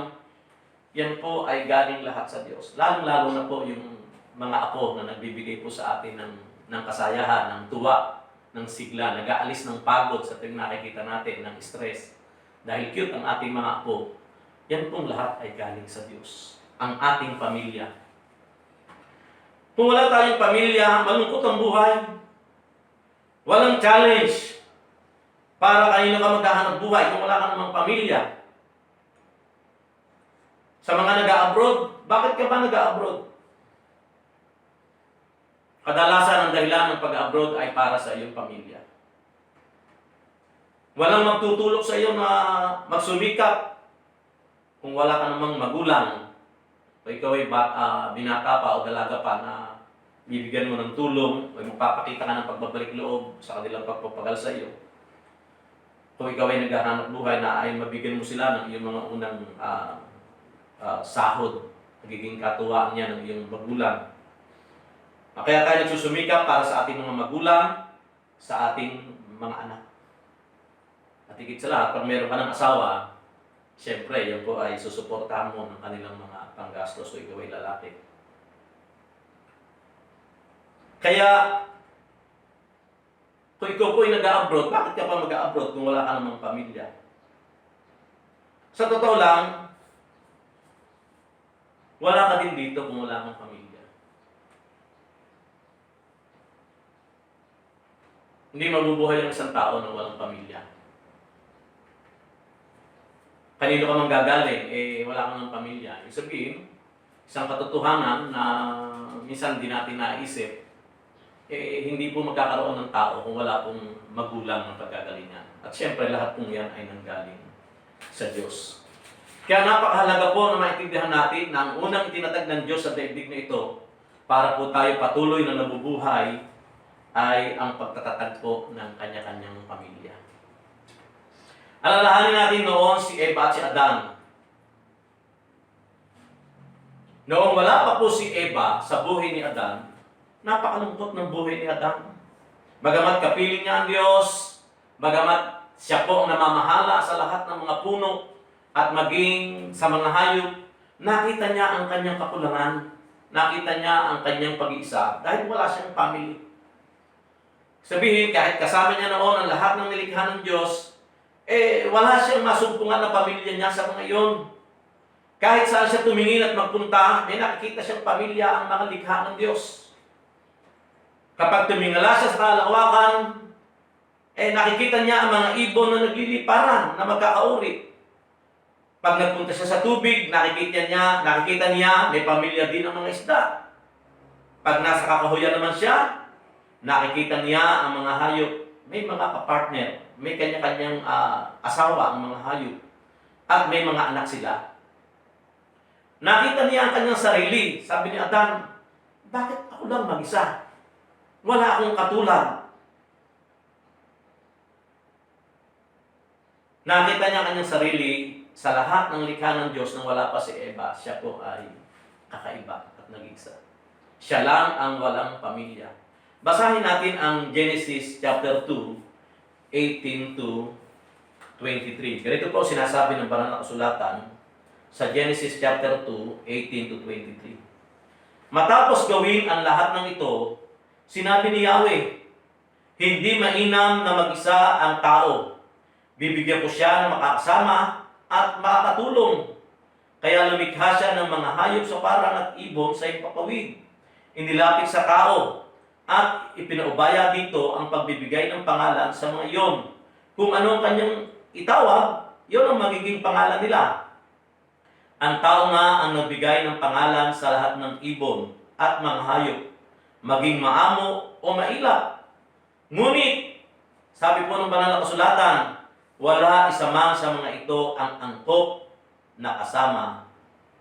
E: yan po ay galing lahat sa Diyos. Lalong-lalo na po yung mga apo na nagbibigay po sa atin ng kasayahan, ng tuwa, ng sigla, nag-aalis ng pagod sa tuwing nakikita natin, ng stress. Dahil cute ang ating mga apo, yan pong lahat ay galing sa Diyos. Ang ating pamilya. Kung wala tayong pamilya, malungkot ang buhay. Walang challenge para kanino ka maghahanap buhay kung wala ka namang pamilya. Sa mga nag-a-abroad, bakit ka ba nag-a-abroad? Kadalasan ang dahilan ng pag-abroad ay para sa iyong pamilya. Walang magtutulog sa iyo na magsumikap kung wala ka namang magulang, o ikaw ay binata pa o dalaga pa na bibigyan mo ng tulong, o magpapakita ka ng pagbabalik loob sa kanilang pagpapagal sa iyo. Kung ikaw ay naghahanap buhay na ay mabigyan mo sila ng iyong mga unang sahod, nagiging katuwaan niya ng iyong magulang. Kaya tayo nagsusumikap para sa ating mga magulang, sa ating mga anak. At higit sa lahat, pag meron ka ng asawa, siyempre, yan po ay susuportahan mo ng kanilang mga panggastos o ikaw ay lalaki. Kaya, kung ikaw po ay nag-a-abroad, bakit ka pa mag-a-abroad kung wala ka namang pamilya? Sa totoo lang, wala ka din dito kung wala kang pamilya. Hindi mabubuhay ang isang tao na walang pamilya. Kanino ka mang gagaling, wala kang ng pamilya. Ibig sabihin, isang katotohanan na minsan di natin naisip, hindi po magkakaroon ng tao kung wala pong magulang ng pagkagalingan. At syempre, lahat pong yan ay nanggaling sa Diyos. Kaya napakahalaga po na maintindihan natin na ang unang itinatag ng Diyos sa daigdig na ito para po tayo patuloy na nabubuhay ay ang pagtatatag po ng kanya-kanyang pamilya. Alalahanin natin noon si Eva at si Adan. Noong wala pa po si Eva sa buhay ni Adan, napakalungkot ng buhay ni Adan. Bagamat kapiling niya ang Diyos, bagamat siya po ang namamahala sa lahat ng mga puno at maging sa mga hayop, nakita niya ang kanyang kakulangan, nakita niya ang kanyang pag-iisa dahil wala siyang family. Sabihin, kahit kasama niya noon ang lahat ng nilikha ng Diyos, wala siyang masumpungan na pamilya niya sa mga iyon. Kahit saan siya tumingin at magpunta, may nakikita siyang pamilya ang mga likha ng Diyos. Kapag tumingala siya sa kalawakan, nakikita niya ang mga ibon na nagliliparan na magkakauri. Pag nagpunta siya sa tubig, nakikita niya may pamilya din ang mga isda. Pag nasa kakahuyan naman siya, nakikita niya ang mga hayop, may mga kapartner, may kanya-kanyang asawa ang mga hayop, at may mga anak sila. Nakita niya ang kanyang sarili. Sabi ni Adan, bakit ako lang mag-isa? Wala akong katulad. Nakita niya ang kanyang sarili sa lahat ng likha ng Diyos nang wala pa si Eva. Siya po ay kakaiba at nag-isa. Siya lang ang walang pamilya. Basahin natin ang Genesis chapter 2, 18 to 23. Ganito po sinasabi ng banal na kasulatan sa Genesis chapter 2, 18 to 23. Matapos gawin ang lahat ng ito, sinabi ni Yahweh, hindi mainam na mag-isa ang tao. Bibigyan ko siya ng makakasama at makakatulong. Kaya lumikha siya ng mga hayop sa parang at ibon sa ipapawid. Inilapit sa tao at ipinaubaya dito ang pagbibigay ng pangalan sa mga iyon. Kung anong kanyang itawag, yun ang magiging pangalan nila. Ang tao nga ang nagbigay ng pangalan sa lahat ng ibon at mga hayop, maging maamo o mailap. Ngunit, sabi po ng banal na kasulatan, wala isa man sa mga ito ang angkop na kasama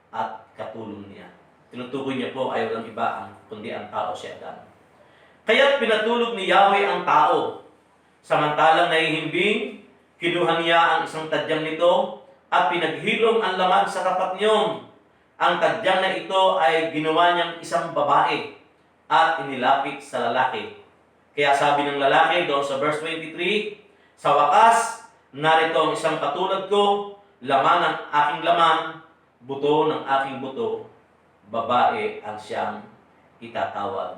E: at katulong niya. Tinutukoy niya po ay walang iba kundi ang tao si Adan. Kaya't pinatulog ni Yahweh ang tao. Samantalang nahihimbing, kinuha niya ang isang tadyang nito at pinaghilom ang laman sa tapat niyon. Ang tadyang na ito ay ginawa niyang isang babae at inilapit sa lalaki. Kaya sabi ng lalaki doon sa verse 23, sa wakas, narito ang isang katulad ko, laman ng aking laman, buto ng aking buto, babae ang siyang itatawag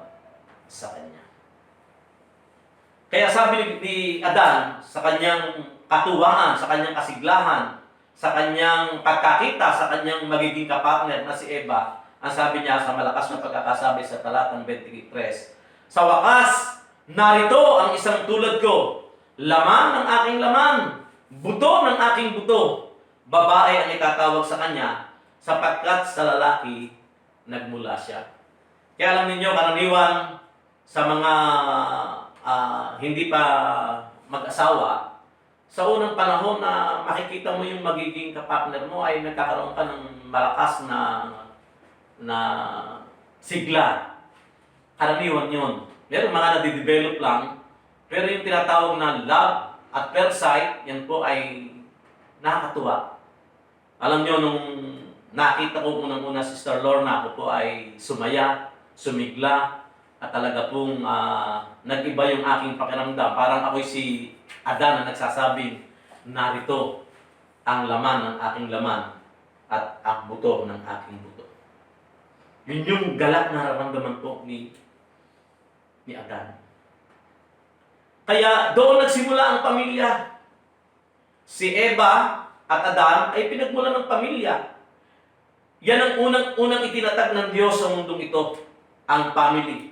E: sa kanya. Kaya sabi ni Adan sa kanyang katuwaan, sa kanyang kasiglahan, sa kanyang pagkakita, sa kanyang magiging kapartner na si Eva, ang sabi niya sa malakas na pagkakasabi sa talatang 23, sa wakas, narito ang isang tulad ko, laman ng aking laman, buto ng aking buto, babae ang itatawag sa kanya, sapagkat sa lalaki nagmula siya. Kaya alam ninyo, karaniwan sa mga hindi pa mag-asawa, sa unang panahon na makikita mo yung magiging kapartner mo ay nagkakaroon ka ng malakas na sigla. Karaniwan yun. Meron mga nadidevelop lang, pero yung tinatawag na love at first sight, yan po ay nakakatuwa. Alam nyo, nung nakita ko unang-una si Sister Lorna, ako po ay sumaya, sumigla, at talaga pong nag-iba yung aking pakiramdam. Parang ako'y si Adan na nagsasabing, narito ang laman ng aking laman at ang buto ng aking buto. Yun yung galak na nararamdaman po ni Adan. Kaya doon nagsimula ang pamilya. Si Eva at Adan ay pinagmula ng pamilya. Yan ang unang itinatag ng Diyos sa mundong ito, ang family.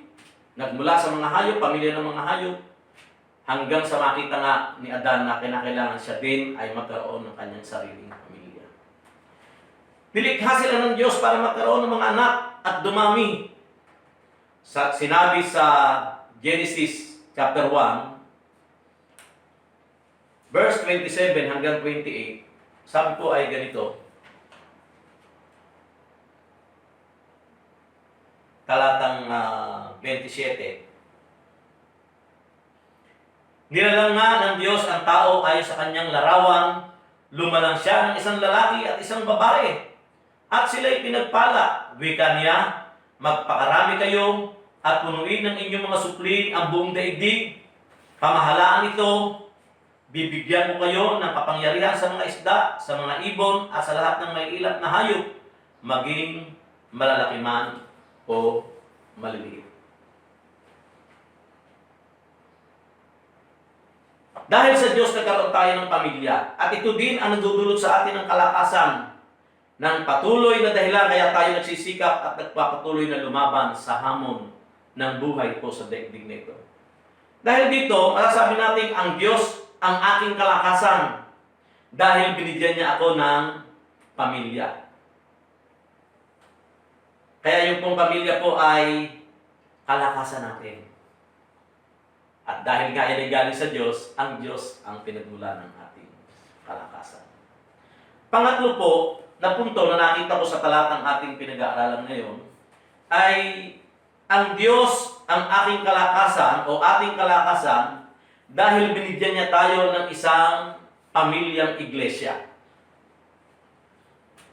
E: Nagmula sa mga hayop, pamilya ng mga hayop. hanggang sa makita nga ni Adan na kinakailangan siya din ay magkaroon ng kanyang sariling pamilya. Nilikha sila ng Diyos para magkaroon ng mga anak at dumami. Sinabi sa Genesis chapter 1, verse 27 hanggang 28, sabi po ay ganito. Talatang 27. Nilalang nga ng Diyos ang tao ayon sa kanyang larawan, lumalang siya ng isang lalaki at isang babae. At sila'y pinagpala, wika niya, magpakarami kayo at punuin ng inyong mga supling ang buong daigdig. Pamahalaan ito, bibigyan ko kayo ng kapangyarihan sa mga isda, sa mga ibon at sa lahat ng may ilat na hayop, maging malalaki man o maliliit. Dahil sa Diyos nagkaroon tayo ng pamilya at ito din ang nagdudulot sa atin ng kalakasan ng patuloy na dahilan kaya tayo nagsisikap at nagpapatuloy na lumaban sa hamon ng buhay po sa daigdig na ito. Dahil dito, masasabi natin ang Diyos ang aking kalakasan dahil binigyan niya ako ng pamilya. Kaya yung pong pamilya po ay kalakasan natin. At dahil nga yan ay galing sa Diyos, ang Diyos ang pinagmulan ng ating kalakasan. Pangatlo po, na punto na nakita ko sa talatang ating pinag-aaralan ngayon, ay ang Diyos ang aking kalakasan o ating kalakasan dahil binigyan niya tayo ng isang pamilyang iglesia.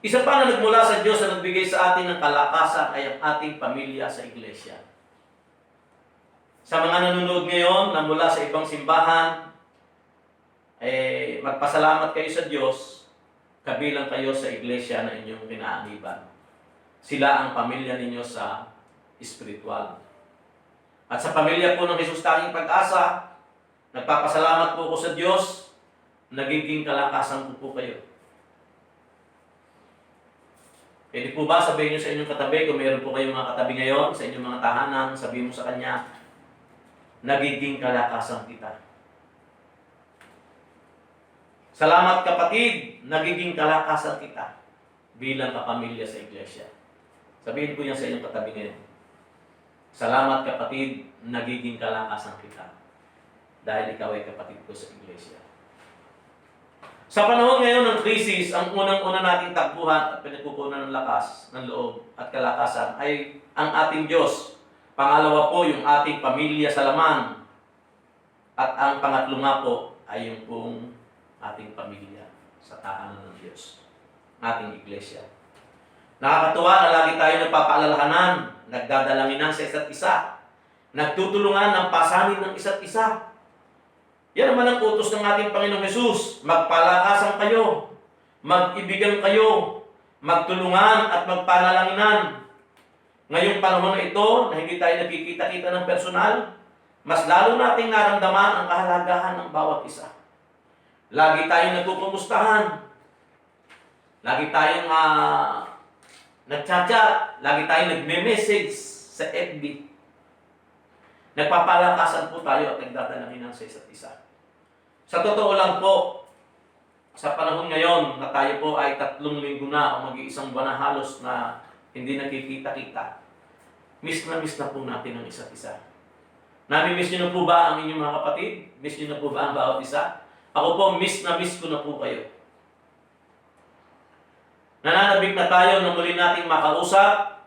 E: Isa pa na nagmula sa Diyos na nagbigay sa atin ng kalakasan ay ang ating pamilya sa iglesia. Sa mga nanonood ngayon na mula sa ibang simbahan, magpasalamat kayo sa Diyos, kabilang kayo sa iglesia na inyong kinaaniban. Sila ang pamilya ninyo sa espiritual. At sa pamilya po ng Jesus tanging pag-asa, nagpapasalamat po ko sa Diyos, nagiging kalakasan ko po kayo. Pwede po ba sabihin nyo sa inyong katabi, kung meron po kayong mga katabi ngayon, sa inyong mga tahanan, sabihin mo sa kanya, nagiging kalakasan kita. Salamat kapatid, nagiging kalakasan kita bilang kapamilya sa iglesia. Sabihin po yan sa inyong katabi ngayon. Salamat kapatid, nagiging kalakasan kita dahil ikaw ay kapatid ko sa iglesia. Sa panahon ngayon ng krisis, ang unang-una nating takbuhan at pinagkukunan ng lakas, ng loob at kalakasan ay ang ating Diyos. Pangalawa po, yung ating pamilya sa laman. At ang pangatlo nga po ay yung pong ating pamilya sa tahanan ng Diyos. Ating iglesia. Nakakatuwa na lagi tayo nagpapaalalahanan, nagdadalanginan sa isa't isa, nagtutulungan ng pasanin ng isa't isa. Yan naman ang utos ng ating Panginoong Hesus. Magpalakasan kayo, mag-ibigan kayo, magtulungan at magpanalanginan. Ngayong panahon na ito, na hindi tayo nakikita-kita ng personal, mas lalo nating naramdaman ang kahalagahan ng bawat isa. Lagi tayong nagkukumustahan. Lagi tayong nagchat-chat. Lagi tayong nagme-message sa FB. Nagpapalakasan po tayo at nagdadalaginan sa isa't isa. Sa totoo lang po, sa panahon ngayon na tayo po ay 3 linggo na o mag-iisang buwan na halos na hindi nakikita-kita, miss na po natin ang isa't isa. Nami-miss nyo na po ba ang inyong mga kapatid? Miss nyo na po ba ang bawat isa? Ako po, miss ko na po kayo. Nananabik na tayo na muli nating makausap,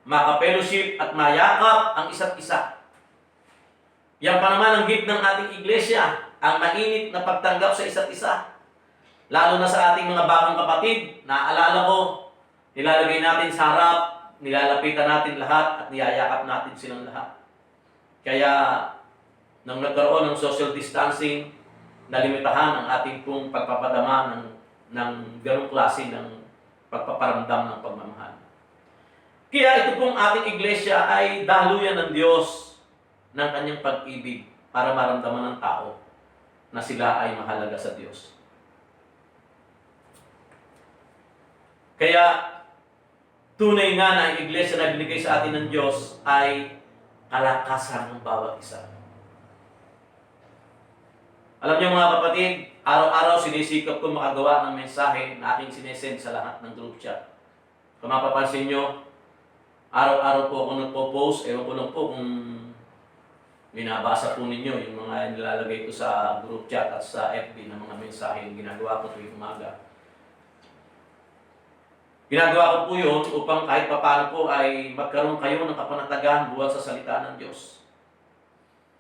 E: maka-fellowship at mayakap ang isa't isa. Yan pa naman ang gift ng ating iglesia, ang mainit na pagtanggap sa isa't isa. Lalo na sa ating mga bagong kapatid, naaalala ko, nilalagay natin sa harap, nilalapitan natin lahat at niyayakap natin silang lahat. Kaya, nang nagkaroon ng social distancing, nalimitahan ang ating pong pagpapadama ng ganong klase ng pagpaparamdam ng pagmamahal. Kaya ito pong ating iglesia ay daluyan ng Diyos ng kanyang pag-ibig para maramdaman ng tao na sila ay mahalaga sa Diyos. Kaya, tunay nga na ang iglesia na binigay sa atin ng Diyos ay kalakasan ng bawat isa. Alam niyo mga kapatid, araw-araw sinisikap ko makagawa ng mensahe na aking sinesend sa lahat ng group chat. Kung mapapansin nyo, araw-araw po ako nagpo-post. Ewan ko lang po kung binabasa po ninyo yung mga nilalagay ko sa group chat at sa FB na mga mensahe yung ginagawa ko tuwing umaga. Ginagawa ko po yun upang kahit papaano po ay magkaroon kayo ng kapanatagan buhat sa salita ng Diyos.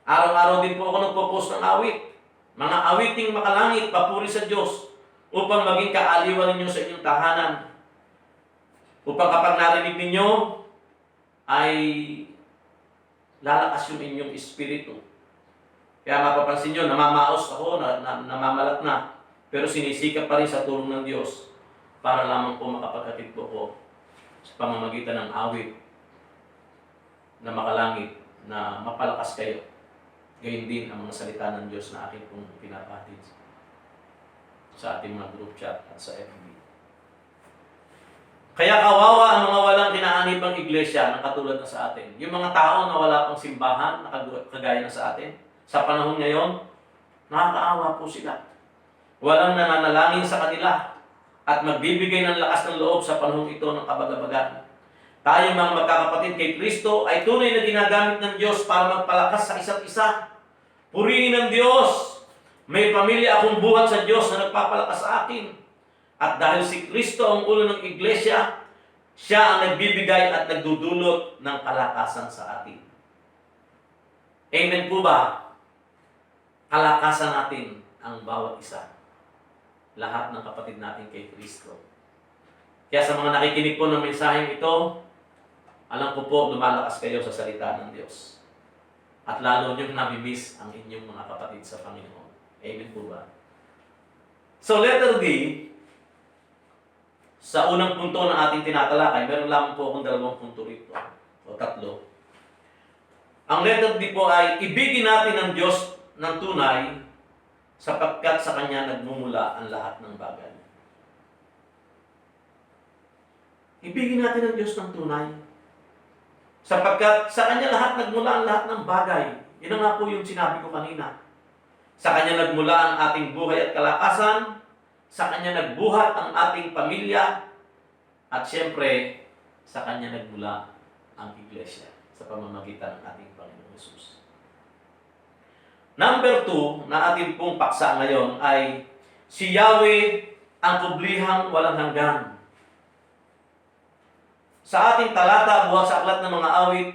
E: Araw-araw din po ako nagpo-post ng awit. Mga awiting makalangit, papuri sa Diyos, upang maging kaaliwan ninyo sa inyong tahanan. Upang kapag narinig ninyo, ay lalakas yung inyong espiritu. Kaya mapapansin nyo, namamaos ako, namamalat na, pero sinisikap pa rin sa tulong ng Diyos para lamang po makapaghatid po ko sa pamamagitan ng awit na makalangit, na mapalakas kayo. Gayun din ang mga salita ng Diyos na akin pong pinapatid sa ating mga group chat at sa FB. Kaya kawawa ang mga walang kinaanibang iglesia na katulad na sa atin. Yung mga tao na wala pang simbahan na kagaya na sa atin, sa panahon ngayon, nakakaawa po sila. Walang nananalangin sa kanila at magbibigay ng lakas ng loob sa panahon ito ng kabagabagan. Tayo mga magkakapatid kay Kristo ay tunay na ginagamit ng Diyos para magpalakas sa isa't isa. Purihin ng Diyos! May pamilya akong buhat sa Diyos na nagpapalakas sa akin. At dahil si Kristo ang ulo ng iglesia, siya ang nagbibigay at nagdudulot ng kalakasan sa atin. Amen po ba? Kalakasan natin ang bawat isa. Lahat ng kapatid natin kay Kristo. Kaya sa mga nakikinig po ng mensaheng ito, alam ko po, lumalakas kayo sa salita ng Diyos. At lalo niyong nami-miss ang inyong mga kapatid sa Panginoon. Amen po ba? So, letter D, sa unang punto na ating tinatalakay, meron lamang po akong 2 punto rito, o 3. Ang letter D po ay, ibigin natin ang Diyos ng tunay sapagkat sa Kanya nagmumula ang lahat ng bagay. Ibigin natin ang Diyos ng tunay sapagkat sa Kanya nagmula ang lahat ng bagay. Yun nga po yung sinabi ko kanina. Sa Kanya nagmula ang ating buhay at kalakasan, sa Kanya nagbuhat ang ating pamilya, at siyempre, sa Kanya nagmula ang iglesia sa pamamagitan ng ating Panginoon Jesus. Number 2 na ating pong paksa ngayon ay si Yahweh ang kublihang walang hanggan. Sa ating talata buhat sa aklat ng mga awit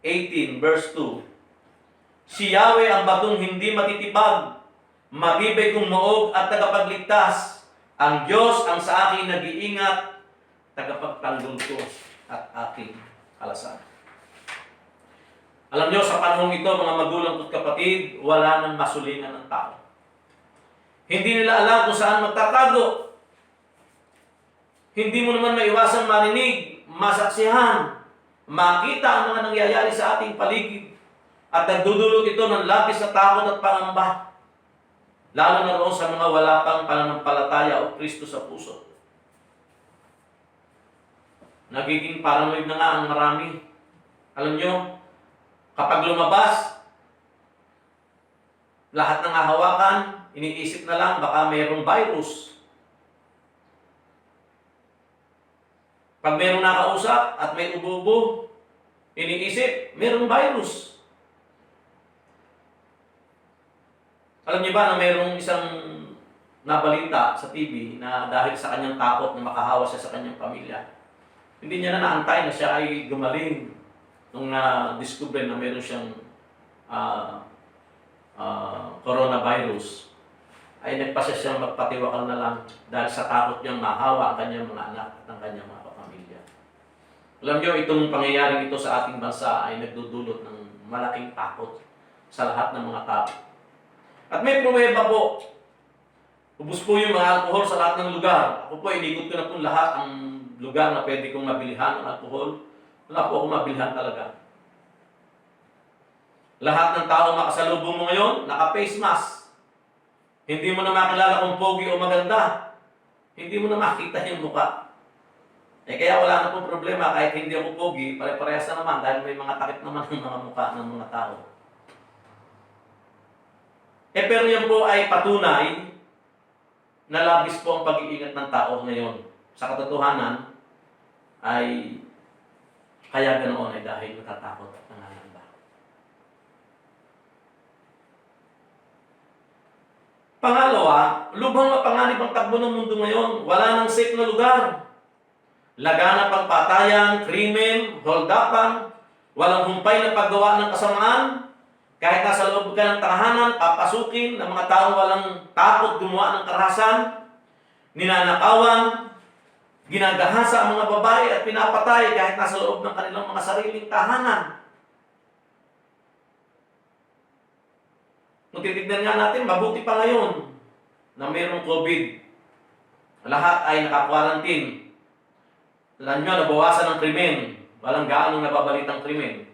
E: 18 verse 2, si Yahweh ang batong hindi matitibag, matibay kong moog at tagapagligtas. Ang Diyos ang sa akin nag-iingat, tagapagtanggol ko at aking kalasan. Alam niyo, sa panahong ito, mga magulang at kapatid, wala nang masulingan ng tao. Hindi nila alam kung saan magtatago. Hindi mo naman maiwasang marinig, masaksihan, makita ang mga nangyayari sa ating paligid. At nagdudulot ito ng labis na takot at pangamba. Lalo na roon sa mga wala pang pananampalataya o Kristo sa puso. Nagiging paranoid na nga ang marami. Alam nyo, kapag lumabas, lahat ng hahawakan, iniisip na lang baka mayroong virus. Pag mayroong nakausap at may ubo-ubo, iniisip, mayroong virus. Alam niyo ba na mayroong isang nabalita sa TV na dahil sa kanyang takot na makahawa siya sa kanyang pamilya, hindi niya na naantay na siya ay gumaling nung na-discover na mayroon siyang coronavirus, ay nagpasya siyang magpatiwakal na lang dahil sa takot niyang mahawa ang kanyang mga anak at ang kanyang mga kapamilya. Alam niyo, itong pangyayaring ito sa ating bansa ay nagdudulot ng malaking takot sa lahat ng mga tao. At may pruweba po. Ubus po yung mga alkohol sa lahat ng lugar. Ako po, inikot ko na po lahat ang lugar na pwede kong mabilihan ng alkohol. Wala po akong mabilihan talaga. Lahat ng tao makasalubong mo ngayon, naka-face mask. Hindi mo na makilala kung pogi o maganda. Hindi mo na makita yung mukha. Kaya wala na pong problema kahit hindi ako pogi, pare-parehas na naman dahil may mga takip naman ng mga mukha ng mga tao. Pero yan po ay patunay na labis po ang pag-iingat ng tao ngayon. Sa katotohanan ay kaya ganoon ay dahil natatakot at nangangamba. Pangalawa, lubhang mapanganib ang takbo ng mundo ngayon. Wala nang safe na lugar. Laganap ang patayan, krimen, holdapan, walang humpay na paggawa ng kasamaan. Kahit nasa loob ka ng tahanan, papasukin ng mga taong walang takot gumawa ng karahasan, ninanakawan, ginagahasa ang mga babae at pinapatay kahit nasa loob ng kanilang mga sariling tahanan. Kung titignan nga natin, mabuti pa ngayon na mayroong COVID. Lahat ay naka-quarantine. Alam nyo, nabawasan ng krimen. Walang gaanong nababalitang krimen.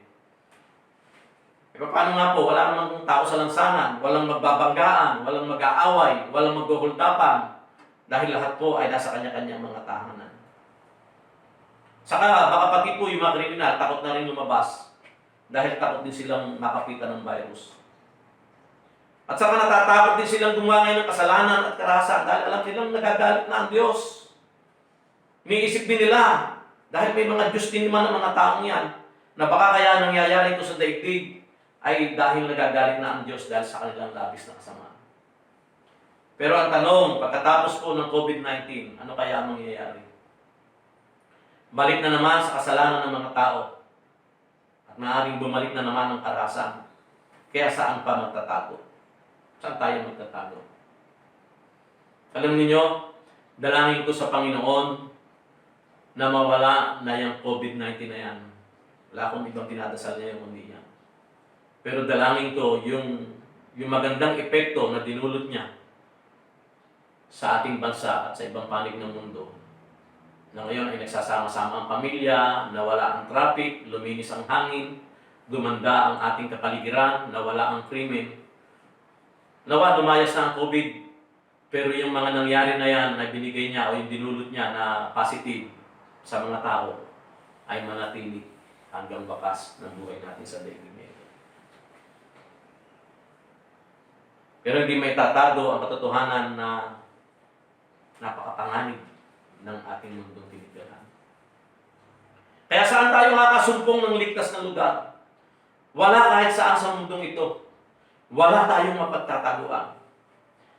E: Paano nga po, wala namang tao sa lansangan, walang magbabanggaan, walang mag-aaway, walang maghuhuldapan, dahil lahat po ay nasa kanya-kanyang mga tahanan. Saka baka pati po yung mga kriminal, takot na rin lumabas, dahil takot din silang makapitan ng virus. At saka natatakot din silang gumawa ng kasalanan at karahasan, dahil alam nilang nagagalit na ang Diyos. Iniisip din nila, dahil may mga Diyos din naman ang mga taong yan, na baka kaya nangyayari ito sa daigdig, ay dahil nagagalit na ang Diyos dahil sa kanilang labis na kasamaan. Pero ang tanong, pagkatapos po ng COVID-19, ano kaya ang mangyayari? Balik na naman sa kasalanan ng mga tao at maaaring bumalik na naman ang karahasan. Kaya saan pa magtatago? Saan tayo magtatago? Alam niyo, dalangin ko sa Panginoon na mawala na yung COVID-19 na yan. Wala akong ibang dinadasal niya yung kundi yan. Pero dalangin ko yung magandang epekto na dinulot niya sa ating bansa at sa ibang panig ng mundo. Na ngayon ay nagsasama-sama ang pamilya, nawala ang traffic, luminis ang hangin, gumanda ang ating kapaligiran, nawala ang krimen. Nawa, lumayas na ang COVID. Pero yung mga nangyari na yan na binigay niya o yung dinulot niya na positive sa mga tao ay manatili hanggang bakas ng buhay natin sa daigdig. Pero hindi may tatago ang katotohanan na napakapanganib ng ating mundong tinitirahan. Kaya saan tayo makakasumpong ng ligtas na lugar? Wala kahit saan sa mundong ito. Wala tayong mapagtataguan.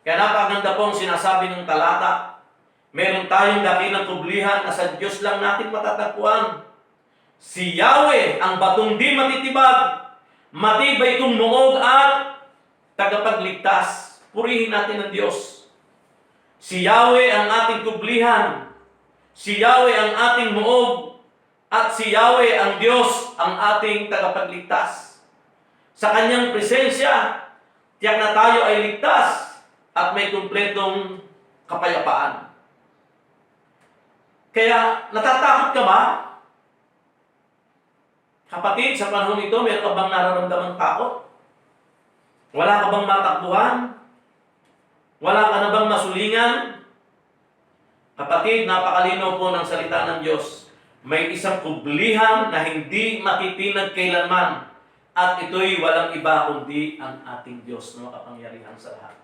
E: Kaya napakaganda po ang sinasabi ng talata. Meron tayong dakilang kublihan na sa Diyos lang natin matatagpuan. Si Yahweh ang batong di matitibag, matibay itong muog at tagapagligtas. Purihin natin ang Diyos. Si Yahweh ang ating kublihan. Si Yahweh ang ating muog. At si Yahweh ang Diyos ang ating tagapagligtas. Sa kanyang presensya, tiyak na tayo ay ligtas at may kumpletong kapayapaan. Kaya, natatakot ka ba? Kapatid, sa panahon ito, meron ka bang nararamdamang takot? Wala ka bang matakbuhan? Wala ka na bang masulingan? Kapatid, napakalinaw po ng salita ng Diyos. May isang kublihan na hindi matitinag kailanman. At ito'y walang iba kundi ang ating Diyos na makapangyarihan sa lahat.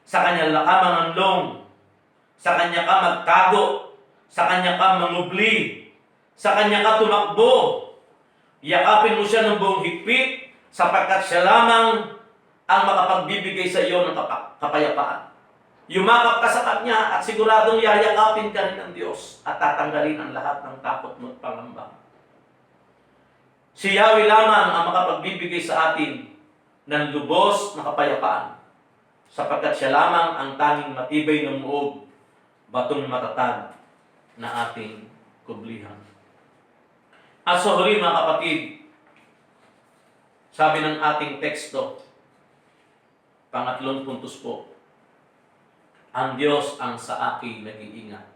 E: Sa Kanya ka manganlong. Sa Kanya ka magtago. Sa Kanya ka mangubli. Sa Kanya ka tumakbo. Yakapin mo siya ng buong higpit sapagkat siya lamang ang makapagbibigay sa iyo ng kapayapaan. Yumakap ka sa Kanya at siguradong yayakapin ka rin ng Diyos at tatanggalin ang lahat ng takot mo at pangamba. Si Yahweh lamang ang makapagbibigay sa atin ng lubos na kapayapaan sapagkat siya lamang ang tanging matibay ng muog, batong matatag na ating kublihan. At sa huli mga kapatid, sabi ng ating teksto, pangatlong puntos po, ang Diyos ang sa akin nag-iingat,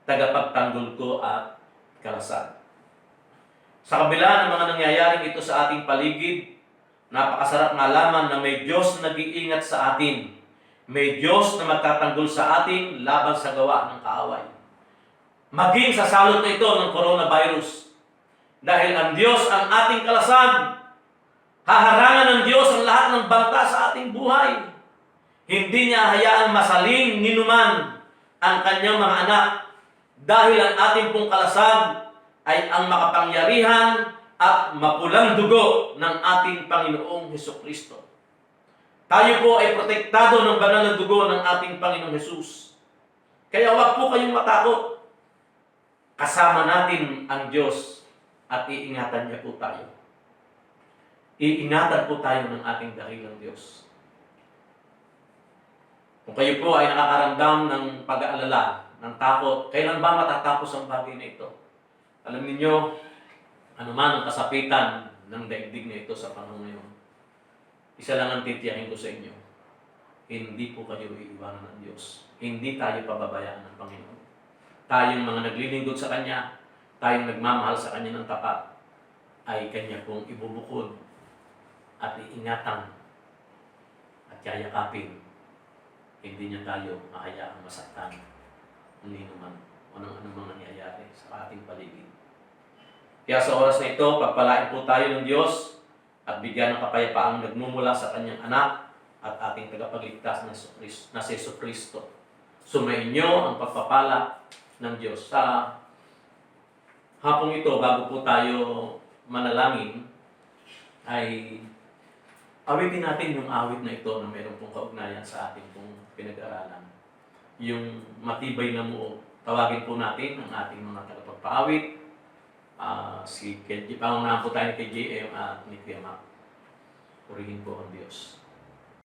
E: tagapagtanggol ko at kalasag. Sa kabila ng mga nangyayaring ito sa ating paligid, napakasarap malaman na may Diyos na nag-iingat sa atin. May Diyos na magtatanggol sa atin laban sa gawa ng kaaway. Maging sa salot na ito ng coronavirus. Dahil ang Diyos ang ating kalasag, haharangan ng Diyos ang lahat ng banta sa ating buhay. Hindi niya hayaang masaling ninuman ang kanyang mga anak dahil ang ating pong kalasag ay ang makapangyarihan at mapulang dugo ng ating Panginoong Hesukristo. Tayo po ay protektado ng banal na dugo ng ating Panginoong Hesus. Kaya huwag po kayong matakot. Kasama natin ang Diyos at iingatan niya po tayo. Iingatan po tayo ng ating dakilang Diyos. Kung kayo po ay nakakaramdam ng pag-aalala, ng takot, kailan ba matatapos ang bagay na ito? Alam niyo, anuman ang kasapitan ng daigdig na ito sa panahon ngayon, isa lang ang titiyahin ko sa inyo, hindi po kayo iiwanan ng Diyos. Hindi tayo pababayaan ng Panginoon. Tayong mga naglilingkod sa Kanya, tayong nagmamahal sa Kanya ng tapat, ay Kanya pong ibubukod at iingatan at yayakapin. Hindi niya tayo mahayaang masaktan hindi naman anong nangyayari sa ating paligid. Kaya sa oras na ito, pagpalain po tayo ng Diyos at bigyan ng kapayapaang nagmumula sa Kanyang anak at ating tagapagligtas na si Jesucristo. Sumainyo ang pagpapala ng Diyos. Sa hapong ito, bago po tayo manalangin, ay awitin natin yung awit na ito na mayroon pong kaugnayan sa ating pong pinag-aralan. Yung matibay na mo, tawagin po natin ang ating mga tagapagpaawit. Pangunahan po tayo kay JM at ni Kuya Mac. Purihin po ang Diyos.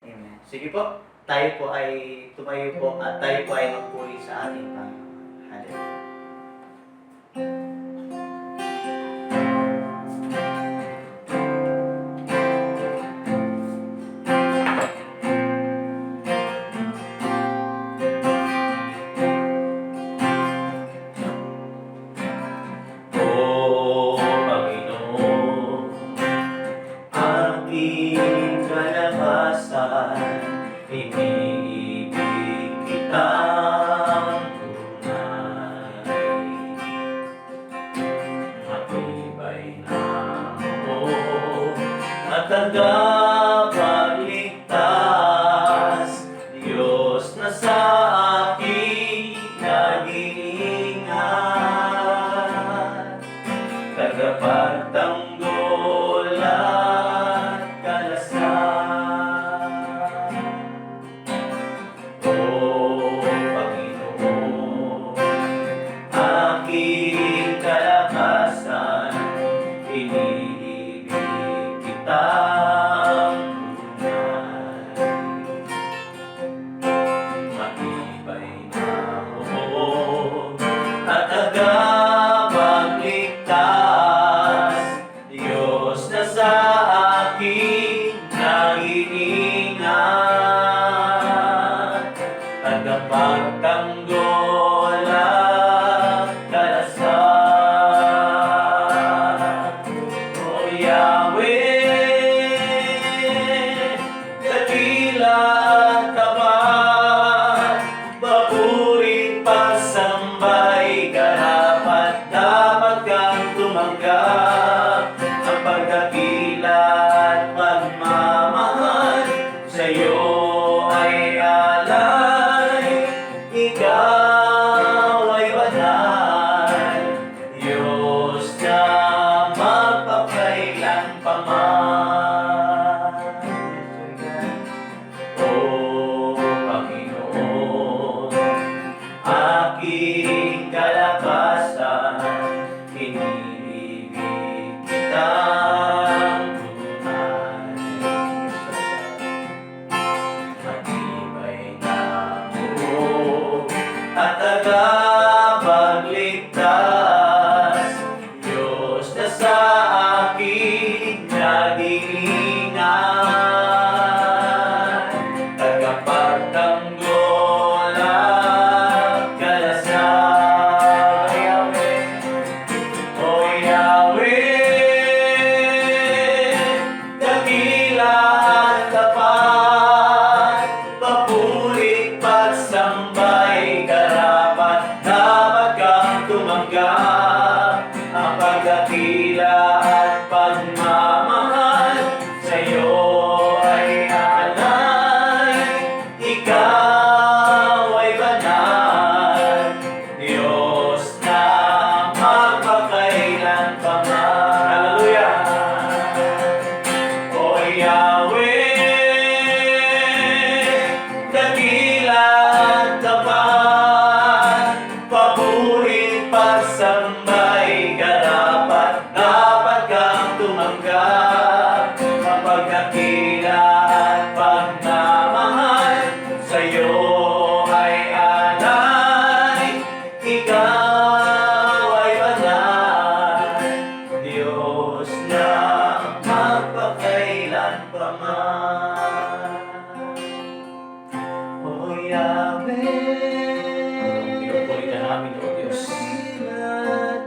D: Amen. Sige po, tayo po ay tumayo po at tayo po ay magpuri sa ating Panginoon. Hallelujah.
C: Tagapagligtas, Diyos na sa akin nag-iingat, tagapagtanggol at kalasag. O Panginoon, aking kalakasan, iniibig kita. Tagapagtanggol at kalasag. O Yahweh, dakila at tapat, papuri pagsambay, karapat-dapat kang tumanggap. Ang pagdakila at pagmamahal sa'yo ay alay. Ikaw ay banal, Diyos na magpakailan pa man. O Panginoon, aking kalakasan, iniibig kitang tunay. Matibay na at tagapagligtas, Diyos na sa akin
E: hanggan, mapagdakila at pagmamahal sa'yo ay alay. Ikaw ay banal, Diyos na magpakailanpaman. O Yahweh, pinupuri ka namin, O Diyos.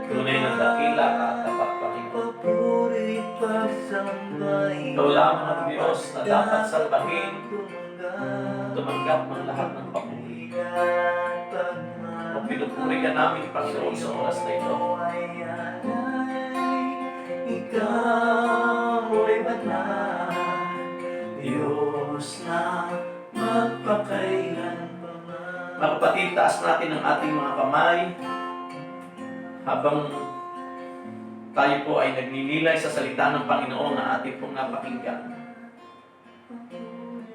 E: Tunay na dakila at tapat, Panginoon. Ikaw lamang ang Diyos na dapat salbahin, tumanggap ng lahat ng papuri. O pinupuri ka namin, Panginoon, sa oras na ito.
D: Ikaw ay banal, Diyos na magpakailanpaman.
E: Mga kapatid, taas natin ang ating mga kamay habang tayo po ay nagninilay sa salita ng Panginoon na ating pong napakinggan.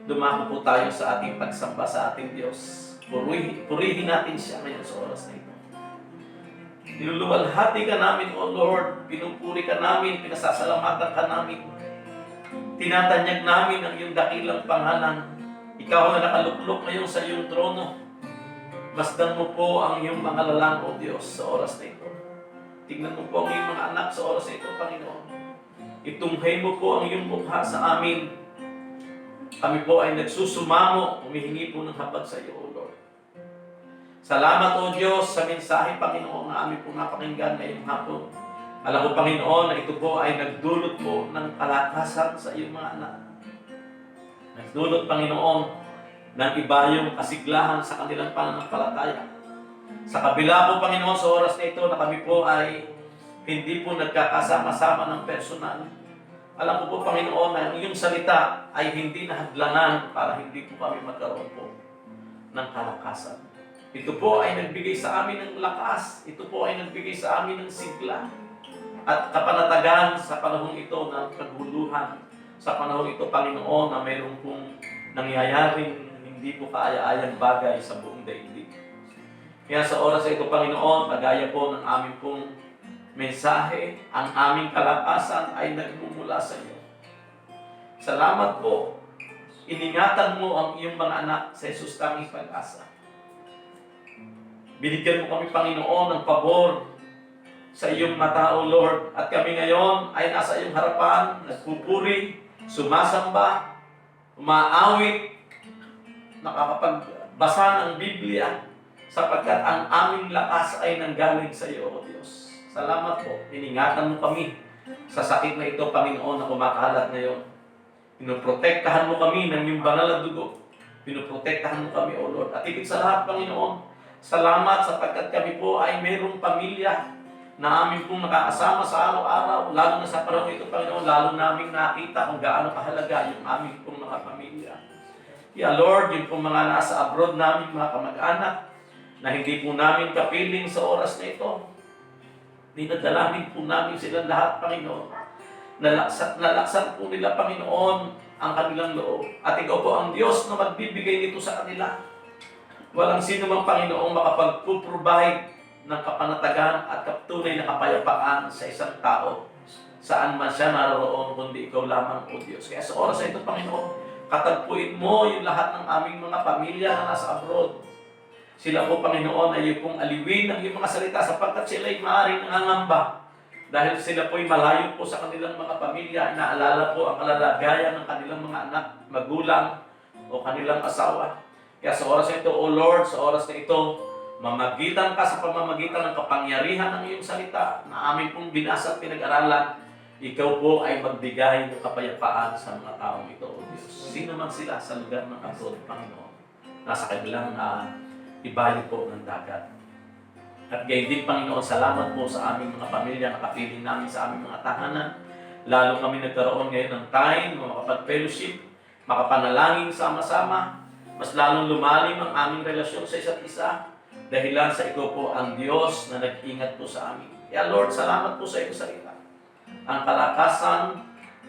E: Dumako po tayo sa ating pagsamba sa ating Diyos. Purihin natin siya ngayon sa oras na ito. Niluluwalhati ka namin, O Lord. Pinupuri ka namin, pinasasalamatan ka namin. Tinatanyag namin ang iyong dakilang pangalan. Ikaw na nakaluklok ngayon sa iyong trono. Masdan mo po ang iyong mga lalang, O Diyos, sa oras na ito. Tingnan mo po ang iyong mga anak sa oras na ito, Panginoon. Itunghay mo po ang iyong mukha sa amin. Kami po ay nagsusumamo, humihingi po ng habag sa iyo, O Lord. Salamat, O Diyos, sa mensahe, Panginoon, na amin po napakinggan ngayong hapon. Alam ko, Panginoon, na ito po ay nagdulot po ng kalakasan sa iyong mga anak. Nagdulot, Panginoon, ng iba yung kasiglahan sa kanilang pananampalataya. Sa kabila po, Panginoon, sa oras na ito na kami po ay hindi po nagkakasama-sama ng personal. Alam ko po, Panginoon, na ang iyong salita ay hindi nahadlangan para hindi po kami magkaroon po ng kalakasan. Ito po ay nagbigay sa amin ng lakas. Ito po ay nagbigay sa amin ng sigla at kapanatagan sa panahong ito ng kaguluhan. Sa panahong ito, Panginoon, na mayroon pong nangyayaring hindi po kaaya-ayang bagay sa buong daigdig. Kaya sa oras na ito, Panginoon, kagaya po ng aming pong mensahe, ang aming kalakasan ay nagmumula sa iyo. Salamat po. Iningatan mo ang iyong mga anak sa Jesus tanging pag-asa. Binigyan mo kami, Panginoon, ng pabor sa iyong mata, O Lord. At kami ngayon ay nasa iyong harapan, nagpupuri, sumasamba, umaawit, nakakapagbasa ng Biblia, sapagkat ang aming lakas ay nanggaling sa iyo, O Diyos. Salamat po. Iningatan mo kami sa sakit na ito, Panginoon, na kumakalat ngayon. Pinoprotektahan mo kami ng iyong banal na dugo. Pinoprotektahan mo kami, O Lord. At higit sa lahat, Panginoon, salamat sapagkat kami po ay mayroong pamilya na amin pong nakakasama sa araw-araw, lalo na sa panahon ito, Panginoon, lalo namin nakita kung gaano kahalaga yung amin pong mga pamilya. Kaya Lord, yung pong mga nasa abroad namin, mga kamag-anak, na hindi po namin kapiling sa oras na ito, dinadalamin po namin silang lahat, Panginoon. Nalaksan po nila, Panginoon, ang kanilang loob. At ikaw po ang Diyos na magbibigay nito sa kanila. Walang sino mang Panginoong makapagpuprovide ng kapanatagan at tunay na kapayapaan sa isang tao saan man siya naroon kundi ikaw lamang, O Diyos. Kaya sa oras na ito, Panginoon, katagpuin mo yung lahat ng aming mga pamilya na nasa abroad. Sila po, Panginoon, ay yung pong aliwin ng iyong mga salita sapagkat sila ay maaaring nangangamba. Dahil sila po ay malayo po sa kanilang mga pamilya, inaalala po ang kalalagayan ng kanilang mga anak, magulang, o kanilang asawa. Kaya sa oras na ito, O Lord, sa oras na ito, mamagitan ka sa pamamagitan ng kapangyarihan ng iyong salita na amin pong binasa at pinag-aralan. Ikaw po ay magbigay ng kapayapaan sa mga taong ito, O Diyos. Sino man sila sa lugar ng abroad, Panginoon, nasa kabilang ibayo po ng dagat. At gayon din, Panginoon, salamat po sa aming mga pamilya, nakapiling namin sa aming mga tahanan. Lalo kami nagkaroon ngayon ng time, makapag-fellowship, makapanalangin sama-sama. Mas lalong lumalim ang aming relasyon sa isa't isa dahilan sa ikaw po ang Diyos na nag-ingat po sa amin. Kaya Lord, salamat po sa iyong salita. Ang kalakasan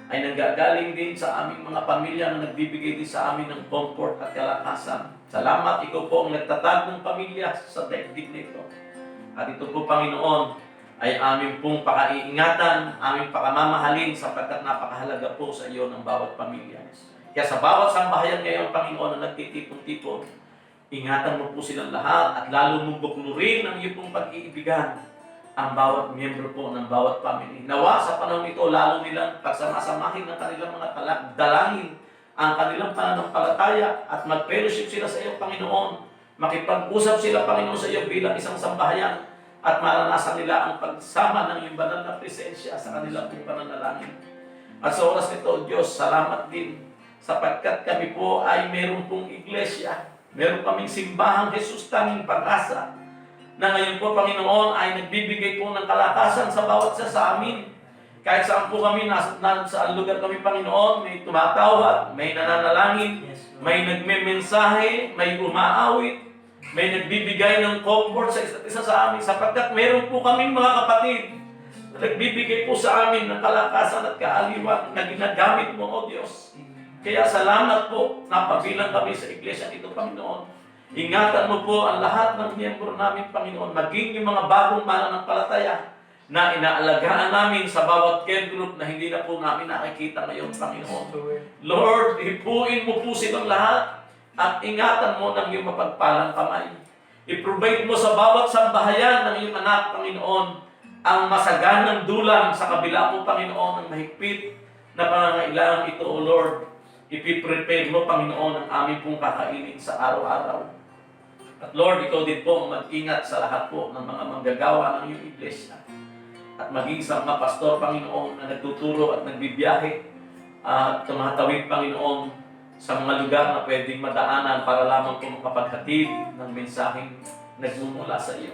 E: ay nanggagaling din sa aming mga pamilya na nagbibigay din sa amin ng comfort at kalakasan. Salamat, ikaw po ang nagtatag ng pamilya sa daigdig nito. At ito po, Panginoon, ay aming pong pakaiingatan, aming pakamamahalin sapagkat napakahalaga po sa iyo ng bawat pamilya. Kaya sa bawat sambahayan ngayon, Panginoon, na nagtitipon-tipon, ingatan mo po silang lahat at lalo mong buklurin ang iyong pong pag-iibigan ang bawat miyembro po ng bawat family. Nawa sa panahon ito, lalo nilang pagsamasamahin ng kanilang mga dalangin, ang kanilang pananampalataya at mag-fellowship sila sa iyo, Panginoon. Makipag-usap sila, Panginoon, sa iyo bilang isang sambahayan at maranasan nila ang pagsama ng iyong banal na presensya sa kanilang pong pananalangin. At sa oras nito, Diyos, salamat din sapagkat kami po ay meron pong iglesia, meron kaming simbahang Jesus Tanging Pag-asa, na ngayon po, Panginoon, ay nagbibigay po ng kalakasan sa bawat isa sa amin. Kahit saan po kami, saan lugar kami, Panginoon, may tumatawag, may nananalangin, may nagmemensahe, may umaawit, may nagbibigay ng comfort sa isa't isa sa amin, sapagkat meron po kaming mga kapatid na nagbibigay po sa amin ng kalakasan at kaaliwan na ginagamit mo, O Diyos. Kaya salamat po, napabilang kami sa iglesia ito, Panginoon. Ingatan mo po ang lahat ng miyembro namin, Panginoon, maging yung mga bagong mananampalataya na inaalagaan namin sa bawat care group na hindi na po namin nakikita ngayon, Panginoon. Lord, hipuin mo po silang lahat at ingatan mo ng iyong mapagpalang kamay. I-provide mo sa bawat sambahayan ng iyong anak, Panginoon, ang masaganang dulang sa kabila po, Panginoon, ng mahigpit na pangangailangan ito, O Lord. Ipiprepare mo, Panginoon, ang aming pong kakainin sa araw-araw. At Lord, ikaw din po mag-ingat sa lahat po ng mga manggagawa ng iyong iglesia. At maging sa mga pastor, Panginoon, na nagtuturo at nagbibiyahe at tumatawid, Panginoon, sa mga lugar na pwedeng madaanan para lamang po makapaghatid ng mensaheng nagmumula sa iyo.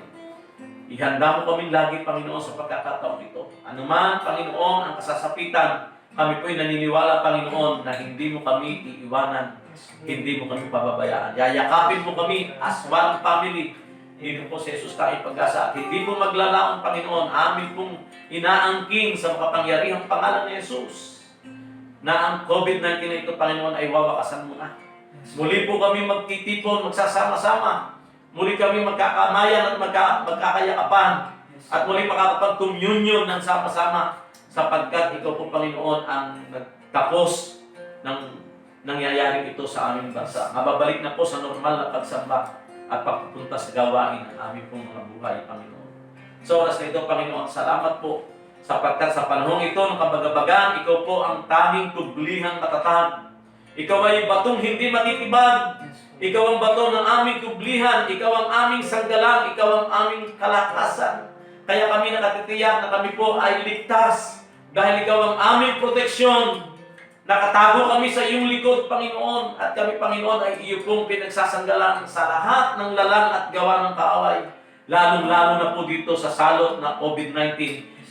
E: Ihanda mo kami lagi, Panginoon, sa pagkakataon ito. Anuman, Panginoon, ang kasasapitan, kami po'y naniniwala, Panginoon, na hindi mo kami iiwanan, hindi mo kami pababayaan. Yayakapin mo kami as one family. Dito po si Jesus Tanging Pag-asa. At hindi po maglalaon, Panginoon, amin pong inaangking sa makapangyarihang pangalan ni Jesus na ang COVID-19 na ito, Panginoon, ay wawakasan mo na. Muli po kami magtitipon, magsasama-sama. Muli kami magkakamayan at magkakayakapan. At muli makakapag-communion ng sama-sama sapagkat ikaw po, Panginoon, ang nagtapos ng nangyayari ito sa aming bansa. Mababalik na po sa normal na pagsamba at pagpupunta sa gawain ng aming pong mga buhay, Panginoon. Sa oras na ito, Panginoon, salamat po sapagkat sa panahong ito ng kabagabagan, ikaw po ang tanging kublihang matatag. Ikaw ay batong hindi matitibag. Ikaw ang bato ng aming kublihan. Ikaw ang aming sanggalang. Ikaw ang aming kalakasan. Kaya kami nakatitiyak na kami po ay ligtas dahil ikaw ang aming proteksyon. Nakatago kami sa iyong likod, Panginoon, at kami, Panginoon, ay iyo pong pinagsasanggalan sa lahat ng lalang at gawa ng kaaway. Lalong-lalo na po dito sa salot na COVID-19.